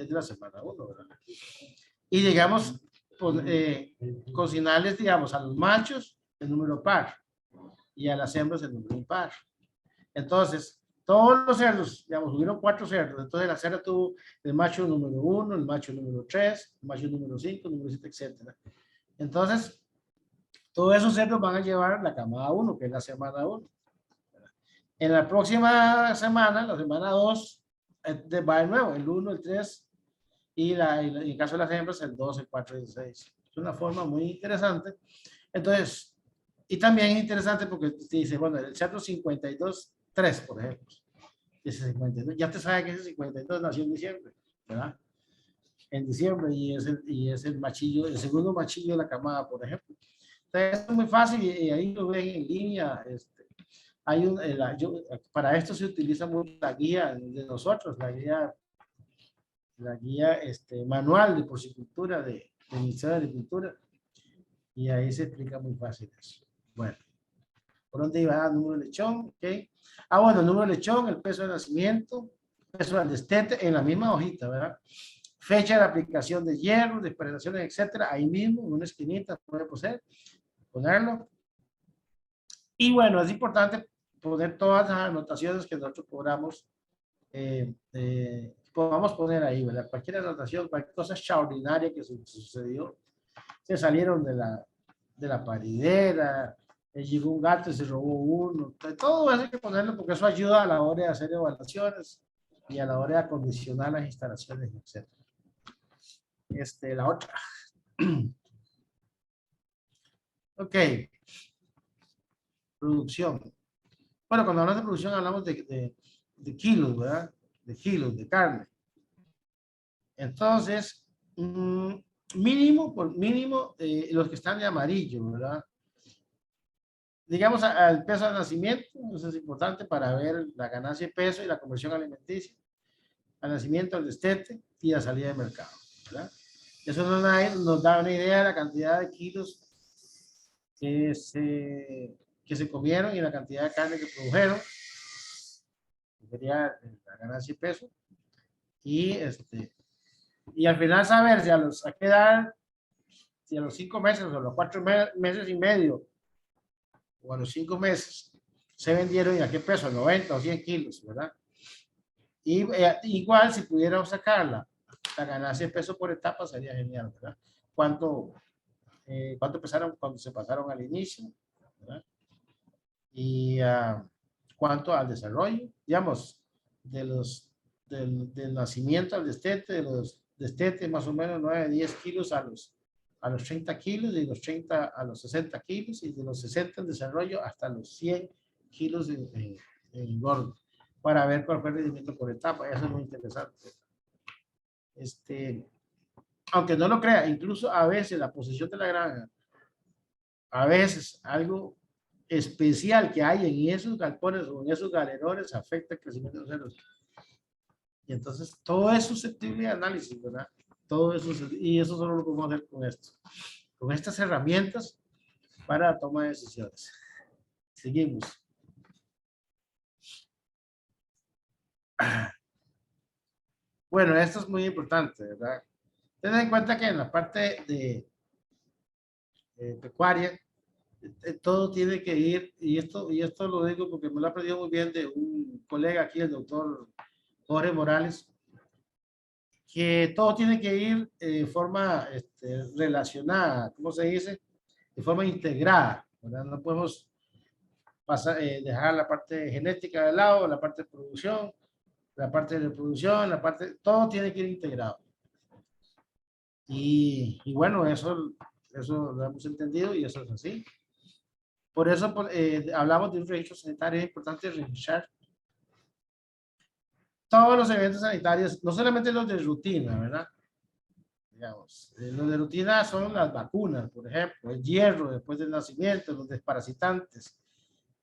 de la semana 1, ¿verdad? Y llegamos consignarles, digamos, a los machos el número par y a las hembras el número impar. Entonces, todos los cerdos, digamos, hubieron 4 cerdos. Entonces, la cerda tuvo el macho número 1, el macho número 3, el macho número 5, número 7, etc. Entonces, todos esos cerdos van a llevar la camada 1, que es la semana 1. En la próxima semana, la semana 2, va de nuevo, el 1, el 3, y en el caso de las hembras, el 2, el 4 y el 6. Es una forma muy interesante. Entonces, y también es interesante porque te dice, bueno, el cerdo 52.3, por ejemplo. Ese 52, ya te sabe que ese 52 nació en diciembre, ¿verdad? En diciembre y es el machillo, el segundo machillo de la camada, por ejemplo. Entonces, es muy fácil y ahí lo ven en línea. Hay para esto se utiliza mucho la guía de nosotros, la guía manual de porcicultura del Ministerio de Agricultura, y ahí se explica muy fácil eso. Bueno, ¿por dónde iba? Número de lechón, ¿ok? Bueno, el número de lechón, el peso de nacimiento, peso del destete, en la misma hojita, ¿verdad? Fecha de aplicación de hierro, de experimentaciones, etcétera, ahí mismo, en una esquinita, puede ponerlo. Y bueno, es importante poner todas las anotaciones que nosotros podamos poner ahí, ¿verdad? Cualquier anotación, cualquier cosa extraordinaria que sucedió, se salieron de la paridera, llegó un gato y se robó uno, todo eso hay que ponerlo porque eso ayuda a la hora de hacer evaluaciones y a la hora de acondicionar las instalaciones, etc. La otra. Ok. Producción. Bueno, cuando hablamos de producción hablamos de kilos, ¿verdad? De kilos de carne. Entonces, por mínimo, los que están de amarillo, ¿verdad? Digamos al peso de nacimiento, eso es importante para ver la ganancia de peso y la conversión alimenticia. Al nacimiento, al destete y a salida de mercado, ¿verdad? Eso nos da una idea de la cantidad de kilos que se comieron y la cantidad de carne que produjeron. Sería la ganancia y peso. Y al final saber si a qué edad, si a los 5 meses o a los 4 meses y medio o a los 5 meses se vendieron y a qué peso, 90 o 100 kilos, ¿verdad? Y igual si pudiéramos sacarla, la ganancia de peso por etapa sería genial, ¿verdad? ¿Cuánto pesaron cuando se pasaron al inicio? ¿Verdad? Y cuanto al desarrollo, digamos, del nacimiento al destete, de los destetes más o menos 9 10 kilos a los 30 kilos, de los 30 a los 60 kilos, y de los 60 en desarrollo hasta los 100 kilos en gordo, para ver cuál fue el rendimiento por etapa. Eso es muy interesante. Aunque no lo crea, incluso a veces la posición de la granja, a veces algo especial que hay en esos galpones o en esos galerones afecta el crecimiento de los ceros. Y entonces todo es susceptible de análisis, ¿verdad? Todo eso, y eso solo lo podemos hacer con esto, con estas herramientas para la toma de decisiones. Seguimos. Bueno, esto es muy importante, ¿verdad? Ten en cuenta que en la parte de pecuaria, todo tiene que ir, y esto lo digo porque me lo he aprendido muy bien de un colega aquí, el doctor Jorge Morales, que todo tiene que ir de forma relacionada, ¿cómo se dice? De forma integrada, ¿verdad? No podemos dejar la parte genética de lado, la parte de producción, la parte de reproducción, todo tiene que ir integrado. Y bueno, eso lo hemos entendido y eso es así. Por eso hablamos de un registro sanitario. Es importante registrar todos los eventos sanitarios, no solamente los de rutina, ¿verdad? Digamos, los de rutina son las vacunas, por ejemplo, el hierro después del nacimiento, los desparasitantes.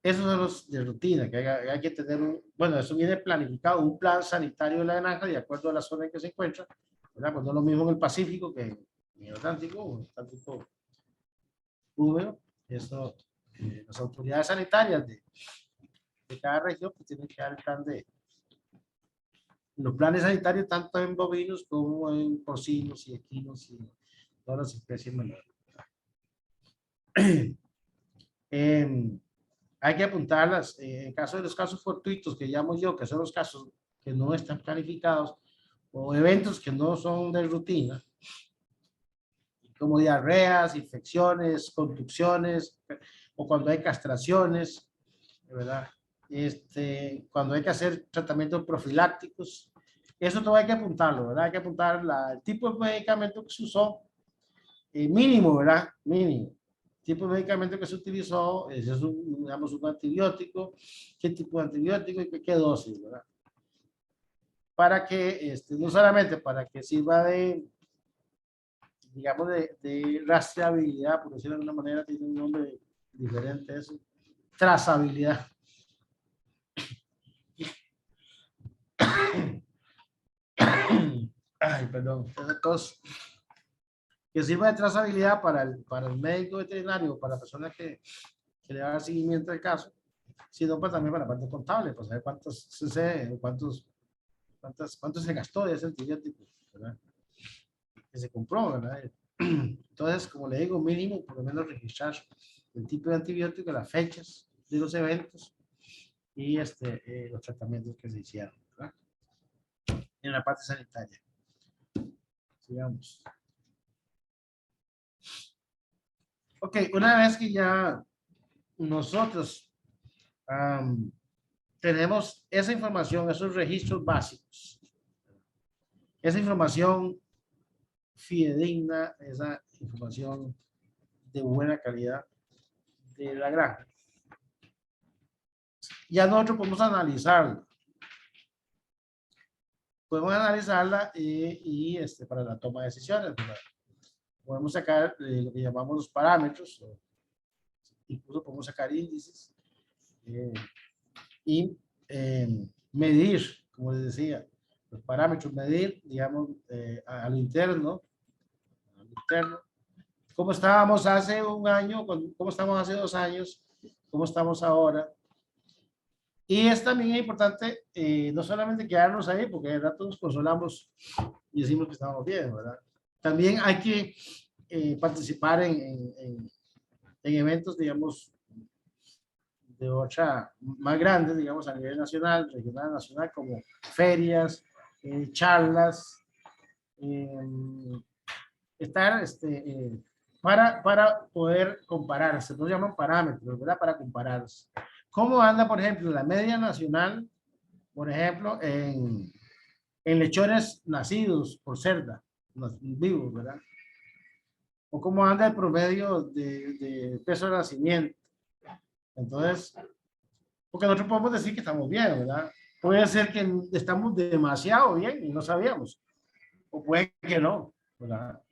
Esos son los de rutina, que hay que tener bueno, eso viene planificado, un plan sanitario de la granja de acuerdo a la zona en que se encuentra, ¿verdad? Pues no es lo mismo en el Pacífico que en el Atlántico húmedo. Eso, las autoridades sanitarias de cada región pues tienen que dar el plan los planes sanitarios tanto en bovinos como en porcinos y equinos y todas las especies menores. Hay que apuntarlas en caso de los casos fortuitos que llamo yo, que son los casos que no están planificados o eventos que no son de rutina, como diarreas, infecciones, contusiones, o cuando hay castraciones, ¿verdad? Cuando hay que hacer tratamientos profilácticos, eso todo hay que apuntarlo, ¿verdad? Hay que apuntar el tipo de medicamento que se usó, mínimo, ¿verdad? Mínimo. Tipo de medicamento que se utilizó, es digamos, un antibiótico, qué tipo de antibiótico y qué dosis, ¿verdad? Para que, no solamente para que sirva digamos, de rastreabilidad, por decirlo de alguna manera, tiene un nombre diferente eso, trazabilidad. Ay, perdón, que sirva de trazabilidad para el médico veterinario, para la persona que le haga seguimiento del caso, sino pues también para la parte contable, pues saber cuántos cc, cuánto se gastó de ese antibiótico, ¿verdad? Que se compró, ¿verdad? Entonces, como le digo, mínimo, por lo menos registrar el tipo de antibiótico, las fechas de los eventos y los tratamientos que se hicieron, ¿verdad? En la parte sanitaria. Sigamos. Ok, una vez que ya nosotros tenemos esa información, esos registros básicos, esa información fidedigna, esa información de buena calidad de la granja, ya nosotros podemos analizarla. Podemos analizarla para la toma de decisiones, ¿verdad? Podemos sacar lo que llamamos los parámetros, incluso podemos sacar índices y medir, como les decía, los parámetros, medir, digamos, a lo interno, cómo estábamos hace un año, cómo estamos hace 2 años, cómo estamos ahora. Y es también importante no solamente quedarnos ahí, porque de rato nos consolamos y decimos que estamos bien, ¿verdad? También hay que participar en eventos, digamos, de otra más grandes, digamos, a nivel nacional, regional, nacional, como ferias, charlas, estar para poder compararse, nos llaman parámetros, ¿verdad? Para compararse. ¿Cómo anda, por ejemplo, la media nacional, por ejemplo, en lechones nacidos por cerda, vivos, ¿verdad? O cómo anda el promedio de peso de nacimiento. Entonces, porque nosotros podemos decir que estamos bien, ¿verdad? Puede ser que estamos demasiado bien y no sabíamos, o puede que no, ¿verdad?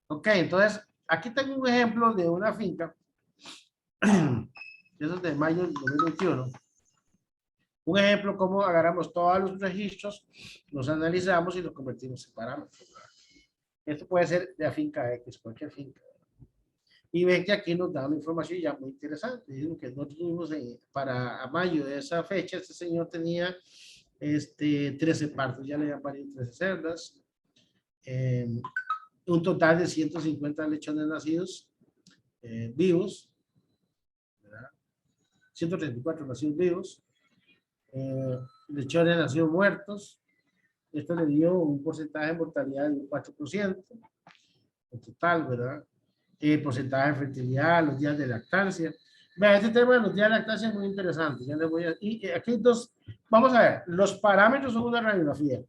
Ok, entonces, aquí tengo un ejemplo de una finca, eso es de mayo del 2021. Un ejemplo, cómo agarramos todos los registros, los analizamos y los convertimos en parámetros. Esto puede ser de la finca X, cualquier finca. Y ven que aquí nos da una información ya muy interesante. Digo que nosotros tuvimos para mayo de esa fecha, este señor tenía 13 partos, ya le habían parido 13 cerdas, un total de 150 lechones nacidos vivos, ¿verdad? 134 nacidos vivos, lechones nacidos muertos. Esto le dio un porcentaje de mortalidad de un 4% en total, ¿verdad? Porcentaje de fertilidad, los días de lactancia. Vean, este tema de los días de lactancia es muy interesante. Ya les voy a, y aquí dos, vamos a ver, los parámetros son una radiografía.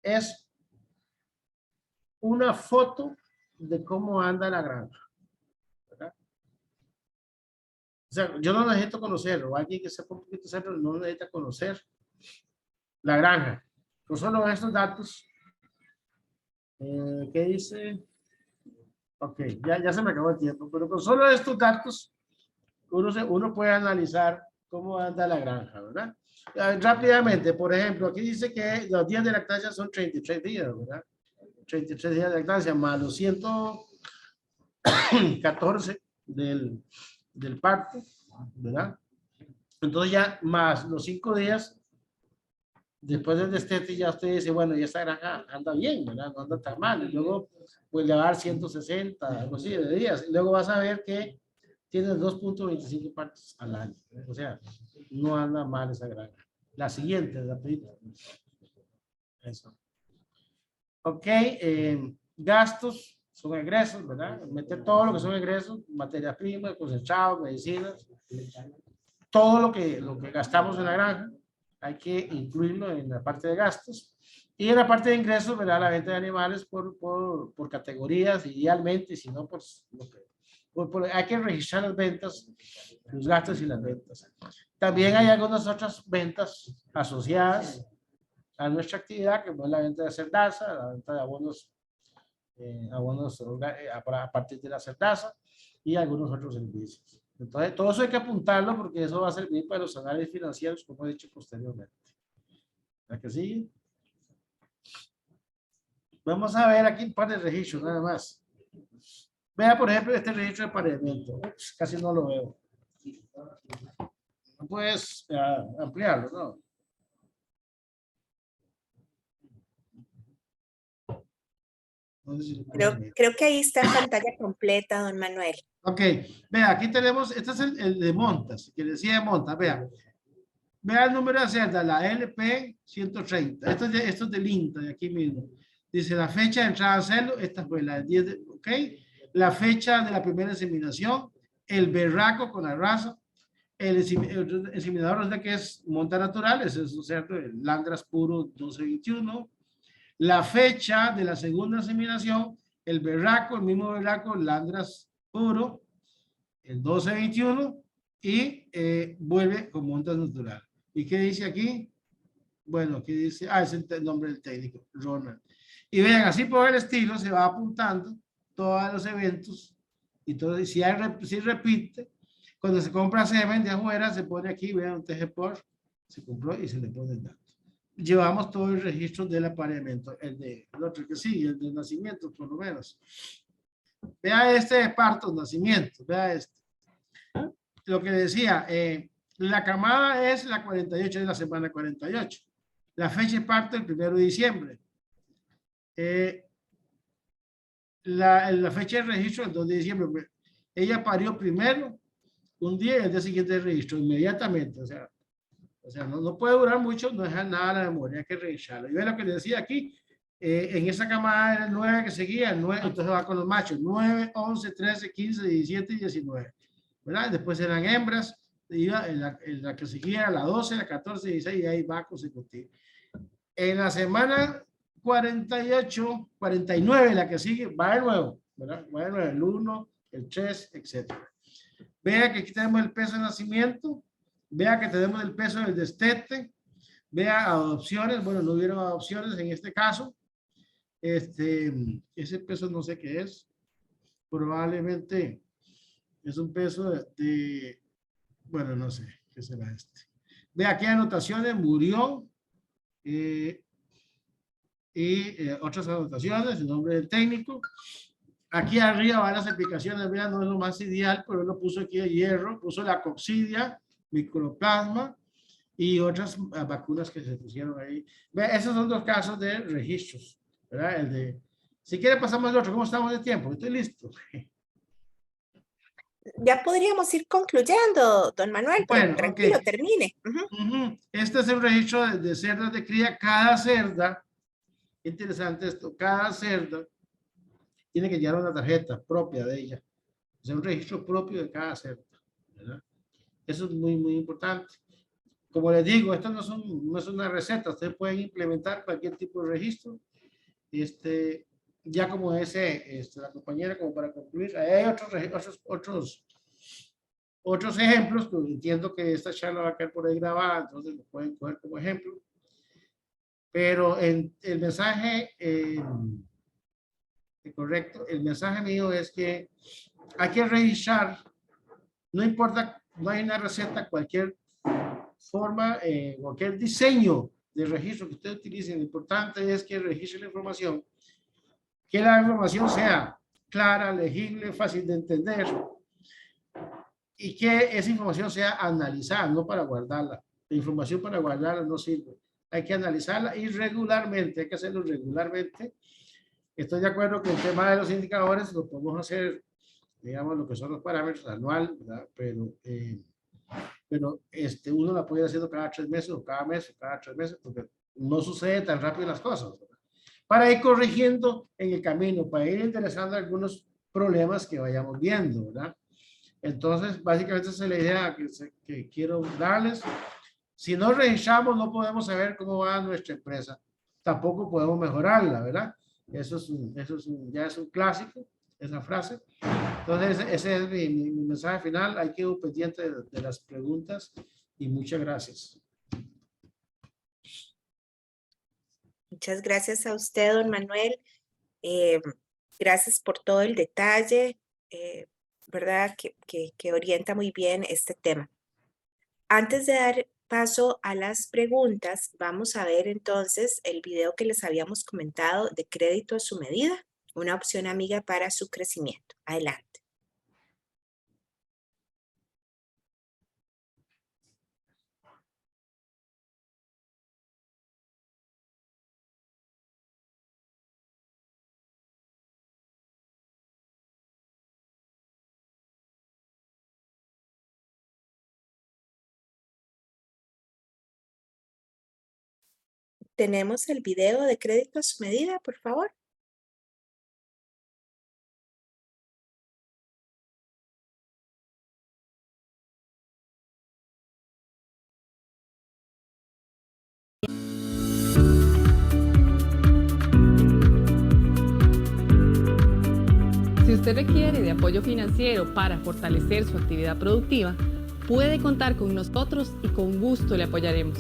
Es una foto de cómo anda la granja, ¿verdad? O sea, yo no necesito conocerlo, alguien que sepa un poquito hacerlo no necesita conocer la granja. Con solo estos datos, ¿qué dice? Ok, ya se me acabó el tiempo, pero con solo estos datos, uno puede analizar cómo anda la granja, ¿verdad? Rápidamente, por ejemplo, aquí dice que los días de lactancia son 33 días, ¿verdad? 33 días de lactancia más los 114 del parto, ¿verdad? Entonces ya más los 5 días después del destete ya usted dice, bueno, ya esta granja anda bien, ¿verdad? No anda tan mal. Y luego, pues le va a dar 160, algo así de días. Y luego vas a ver que tiene 2.25 partos al año. O sea, no anda mal esa granja. La siguiente, rapidito. Eso. Ok, gastos son egresos, ¿verdad? Meter todo lo que son egresos, materias primas, cosechados, medicinas, todo lo que gastamos en la granja hay que incluirlo en la parte de gastos. Y en la parte de ingresos, ¿verdad? La venta de animales por categorías, idealmente, si no, pues hay que registrar las ventas, los gastos y las ventas. También hay algunas otras ventas asociadas a nuestra actividad, que es la venta de cerdaza, la venta de abonos a partir de la cerdaza y algunos otros servicios. Entonces, todo eso hay que apuntarlo porque eso va a servir para los análisis financieros, como he dicho posteriormente. ¿La que sigue? Vamos a ver aquí un par de registros, nada más. Vea, por ejemplo, este registro de apareamiento. Ups, casi no lo veo. No puedes ampliarlo, ¿no? No sé si Creo que ahí está en pantalla completa, don Manuel. Ok, vea, aquí tenemos, este es el de montas, que decía de montas, vea. Vea el número de celda, la LP 130. Esto es del INTA, de aquí mismo. Dice la fecha de entrada a celo, esta fue la 10 de, ok. La fecha de la primera inseminación, el berraco con la raza, el inseminador de que es monta natural, eso es cierto, el Landras puro 1221. La fecha de la segunda inseminación, el berraco, el mismo berraco, Landras puro, el 1221, y vuelve con monta natural. ¿Y qué dice aquí? Bueno, aquí dice, es el nombre del técnico, Ronald. Y vean, así por el estilo se va apuntando todos los eventos y todo. Y si repite, cuando se compra semen de afuera, se pone aquí, vean, un TG por, se compró y se le pone el dato. Llevamos todo el registro del apareamiento, el otro que sigue, el de nacimiento, por lo menos. Vea este de partos, nacimiento, vea este. Lo que decía, la camada es la 48 de la semana 48. La fecha de parto el 1 de diciembre. La fecha de registro el 2 de diciembre. Ella parió primero un día y el día siguiente de registro, inmediatamente. O sea no puede durar mucho, no deja nada a la memoria, hay que revisarlo. Y ve lo que le decía aquí, En esa camada era el 9 que seguía, el 9, entonces va con los machos, 9, 11, 13, 15, 17 y 19, ¿verdad? Después eran hembras, iba en la que seguía la 12, la 14, 16 y ahí va consecutivo. En la semana 48, 49, la que sigue, va de nuevo, ¿verdad? Va de nuevo, el 1, el 3, etc. Vea que aquí tenemos el peso de nacimiento, vea que tenemos el peso del destete, vea adopciones, bueno, no hubieron adopciones en este caso. Ese peso no sé qué es, probablemente es un peso bueno, no sé qué será este. Vea qué anotaciones, murió, y otras anotaciones, el nombre del técnico. Aquí arriba van las explicaciones, vean, no es lo más ideal, pero él lo puso aquí de hierro, puso la coccidia, microplasma y otras vacunas que se pusieron ahí. Vean, esos son dos casos de registros, ¿verdad? El de, si quiere pasamos al otro, ¿cómo estamos de tiempo? Estoy listo. Ya podríamos ir concluyendo, don Manuel, pero Bueno, ok. tranquilo, termine. Este es el registro de cerdas de cría. Cada cerda, interesante esto, cada cerda tiene que llevar una tarjeta propia de ella. Es un registro propio de cada cerda, ¿verdad? Eso es muy, muy importante. Como les digo, esto no es una receta. Ustedes pueden implementar cualquier tipo de registro. Ya como la compañera, como para concluir, hay otros ejemplos, que entiendo que esta charla va a quedar por ahí grabada, entonces lo pueden coger como ejemplo. Pero el mensaje correcto, el mensaje mío es que hay que registrar, no importa, no hay una receta, cualquier forma, cualquier diseño de registro que ustedes utilicen, lo importante es que registre la información, que la información sea clara, legible, fácil de entender y que esa información sea analizada, no para guardarla. La información para guardarla no sirve. Hay que analizarla y regularmente, hay que hacerlo regularmente. Estoy de acuerdo que el tema de los indicadores lo podemos hacer, digamos, lo que son los parámetros anual, ¿verdad? Pero uno la puede ir haciendo cada 3 meses o cada mes o cada 3 meses, porque no sucede tan rápido las cosas, ¿verdad? Para ir corrigiendo en el camino, para ir enderezando algunos problemas que vayamos viendo, ¿verdad? Entonces, básicamente esa es la idea que quiero darles. Si no registramos, no podemos saber cómo va nuestra empresa. Tampoco podemos mejorarla, ¿verdad? Ya es un clásico, esa frase. Entonces, ese es mi mensaje final. Ahí quedo pendiente de las preguntas y muchas gracias. Muchas gracias a usted, don Manuel. Gracias por todo el detalle, ¿verdad? Que orienta muy bien este tema. Antes de dar paso a las preguntas, vamos a ver entonces el video que les habíamos comentado de crédito a su medida, una opción amiga para su crecimiento. Adelante. ¿Tenemos el video de crédito a su medida, por favor? Si usted requiere de apoyo financiero para fortalecer su actividad productiva, puede contar con nosotros y con gusto le apoyaremos.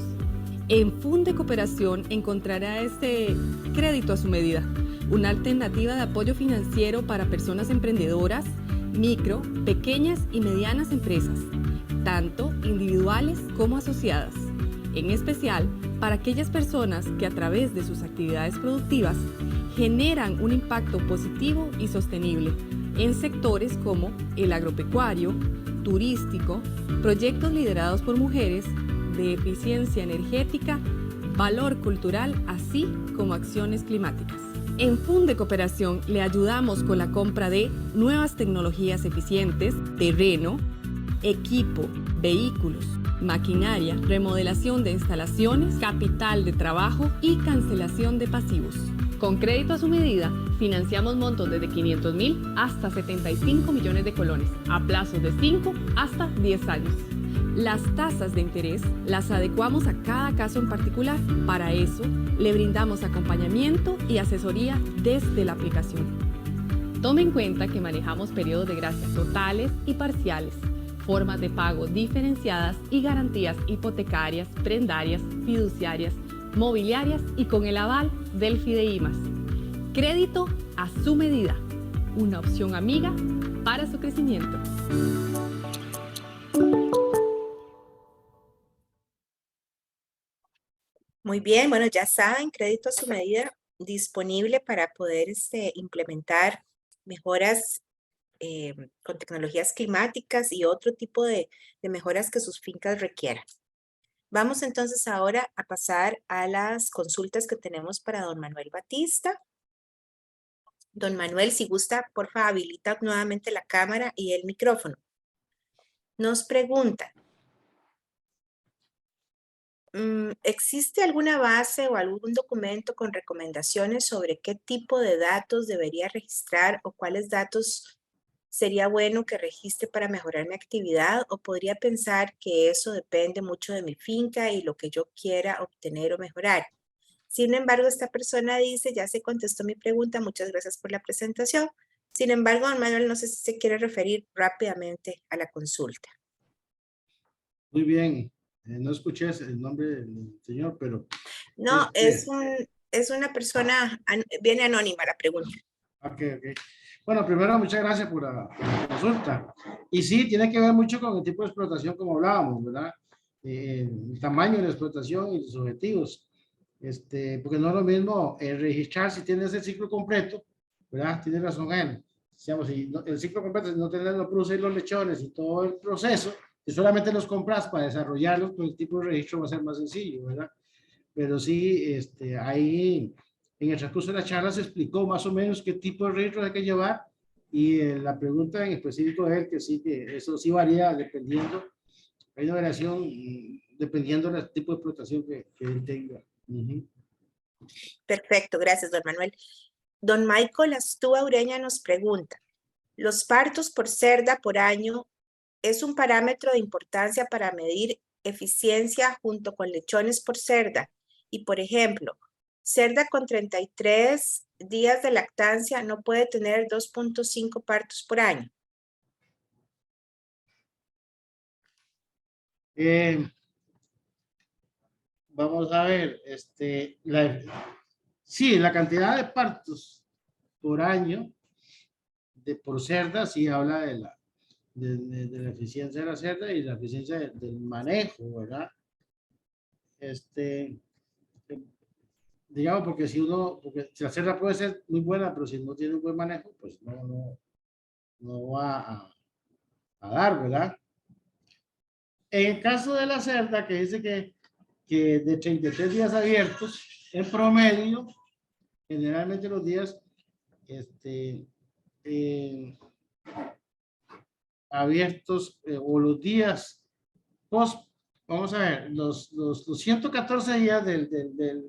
En Funde Cooperación encontrará este crédito a su medida, una alternativa de apoyo financiero para personas emprendedoras, micro, pequeñas y medianas empresas, tanto individuales como asociadas. En especial, para aquellas personas que a través de sus actividades productivas generan un impacto positivo y sostenible en sectores como el agropecuario, turístico, proyectos liderados por mujeres, de eficiencia energética, valor cultural, así como acciones climáticas. En Funde Cooperación le ayudamos con la compra de nuevas tecnologías eficientes, terreno, equipo, vehículos, maquinaria, remodelación de instalaciones, capital de trabajo y cancelación de pasivos. Con crédito a su medida, financiamos montos desde 500.000 hasta 75 millones de colones, a plazos de 5 hasta 10 años. Las tasas de interés las adecuamos a cada caso en particular. Para eso, le brindamos acompañamiento y asesoría desde la aplicación. Tome en cuenta que manejamos periodos de gracia totales y parciales, formas de pago diferenciadas y garantías hipotecarias, prendarias, fiduciarias, mobiliarias y con el aval del Fideimas. Crédito a su medida, una opción amiga para su crecimiento. Muy bien, bueno, ya saben, crédito a su medida disponible para poder implementar mejoras con tecnologías climáticas y otro tipo de mejoras que sus fincas requieran. Vamos entonces ahora a pasar a las consultas que tenemos para don Manuel Batista. Don Manuel, si gusta, porfa, habilita nuevamente la cámara y el micrófono. Nos pregunta, ¿existe alguna base o algún documento con recomendaciones sobre qué tipo de datos debería registrar o cuáles datos sería bueno que registre para mejorar mi actividad? ¿O podría pensar que eso depende mucho de mi finca y lo que yo quiera obtener o mejorar? Sin embargo, esta persona dice, ya se contestó mi pregunta, muchas gracias por la presentación. Sin embargo, don Manuel, no sé si se quiere referir rápidamente a la consulta. Muy bien. No escuché el nombre del señor, pero... No, es una persona, viene anónima la pregunta. Ok. Bueno, primero, muchas gracias por la consulta. Y sí, tiene que ver mucho con el tipo de explotación como hablábamos, ¿verdad? El tamaño de la explotación y los objetivos. Porque no es lo mismo registrar si tienes el ciclo completo, ¿verdad? Tiene razón él. Digamos, si el ciclo completo, si no tienes los producir los lechones y todo el proceso, si solamente los compras para desarrollarlos, pues el tipo de registro va a ser más sencillo, ¿verdad? Pero sí, ahí en el transcurso de la charla se explicó más o menos qué tipo de registro hay que llevar y la pregunta en específico es que sí, que eso sí varía dependiendo, hay una variación dependiendo del tipo de explotación que él tenga. Perfecto, gracias, don Manuel. Don Michael Astúa Ureña nos pregunta, ¿los partos por cerda por año es un parámetro de importancia para medir eficiencia junto con lechones por cerda? Y, por ejemplo, cerda con 33 días de lactancia no puede tener 2.5 partos por año. Vamos a ver, sí, la cantidad de partos por año por cerda sí habla de la eficiencia de la cerda y la eficiencia del manejo, ¿verdad? Digamos, porque si la cerda puede ser muy buena, pero si no tiene un buen manejo, pues no va a dar, ¿verdad? En el caso de la cerda, que dice que de 33 días abiertos, en promedio, generalmente los días abiertos o los días post, vamos a ver, los 114 días de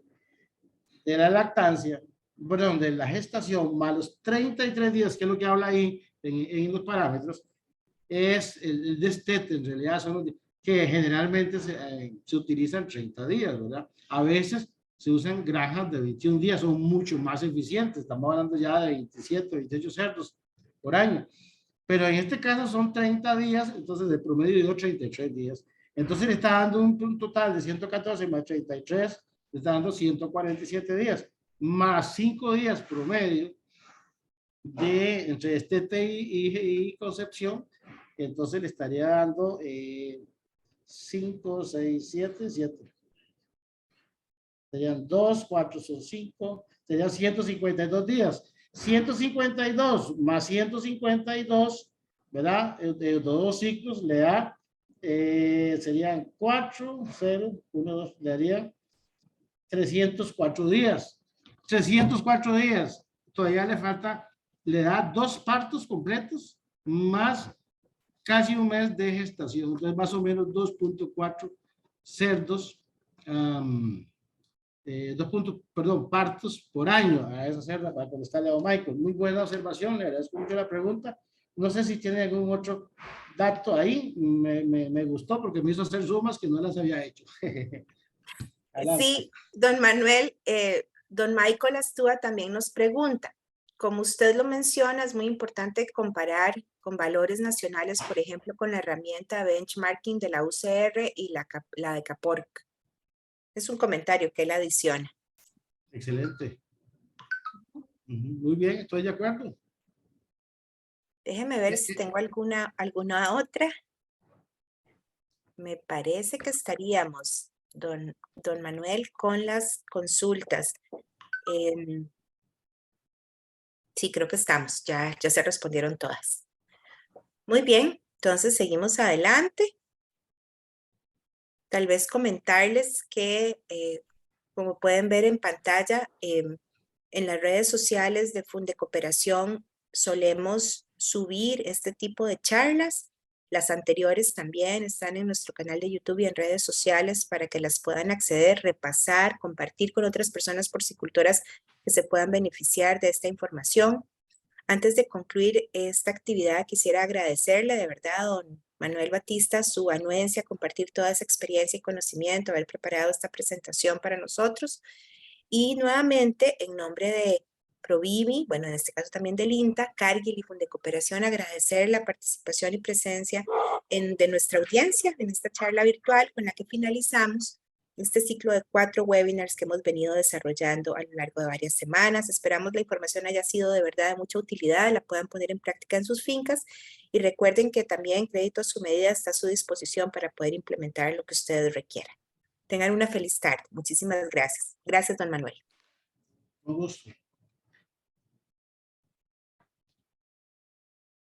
la lactancia, perdón, de la gestación, más los 33 días, que es lo que habla ahí en los parámetros, es el destete, en realidad son los que generalmente se utilizan 30 días, ¿verdad? A veces se usan granjas de 21 días, son mucho más eficientes, estamos hablando ya de 27, 28 cerdos por año, pero en este caso son 30 días, entonces de promedio dio 33 días, entonces le está dando un total de 114 más 33, le está dando 147 días, más 5 días promedio de entre destete y concepción, entonces le estaría dando 5, 6, 7, 7. Serían 2, 4, son 5, serían 152 días. 152 más 152, ¿verdad? De 2 ciclos le da, serían 4, 0, 1, 2, le darían 304 días. 304 días. Todavía le falta, le da 2 partos completos más casi un mes de gestación. Entonces, más o menos 2.4 cerdos partos por año a esa cerda para contestarle a don Michael. Muy buena observación, le agradezco mucho la pregunta. No sé si tiene algún otro dato ahí, me gustó porque me hizo hacer sumas que no las había hecho. Sí, don Manuel, don Michael Astúa también nos pregunta, como usted lo menciona, es muy importante comparar con valores nacionales, por ejemplo, con la herramienta de benchmarking de la UCR y la de CAPORC. Es un comentario que él adiciona. Excelente. Muy bien, estoy de acuerdo. Déjeme ver si tengo alguna otra. Me parece que estaríamos, don Manuel, con las consultas. Sí, creo que estamos. Ya se respondieron todas. Muy bien, entonces seguimos adelante. Tal vez comentarles que, como pueden ver en pantalla, en las redes sociales de Fundecooperación solemos subir este tipo de charlas. Las anteriores también están en nuestro canal de YouTube y en redes sociales para que las puedan acceder, repasar, compartir con otras personas porcicultoras que se puedan beneficiar de esta información. Antes de concluir esta actividad, quisiera agradecerle de verdad a don Manuel Batista su anuencia, compartir toda esa experiencia y conocimiento, haber preparado esta presentación para nosotros. Y nuevamente, en nombre de Provivi, bueno, en este caso también del INTA, Cargill y Fundecooperación, agradecer la participación y presencia de nuestra audiencia en esta charla virtual con la que finalizamos este ciclo de 4 webinars que hemos venido desarrollando a lo largo de varias semanas. Esperamos la información haya sido de verdad de mucha utilidad, la puedan poner en práctica en sus fincas y recuerden que también Crédito a su Medida está a su disposición para poder implementar lo que ustedes requieran. Tengan una feliz tarde. Muchísimas gracias. Gracias, don Manuel. Un gusto.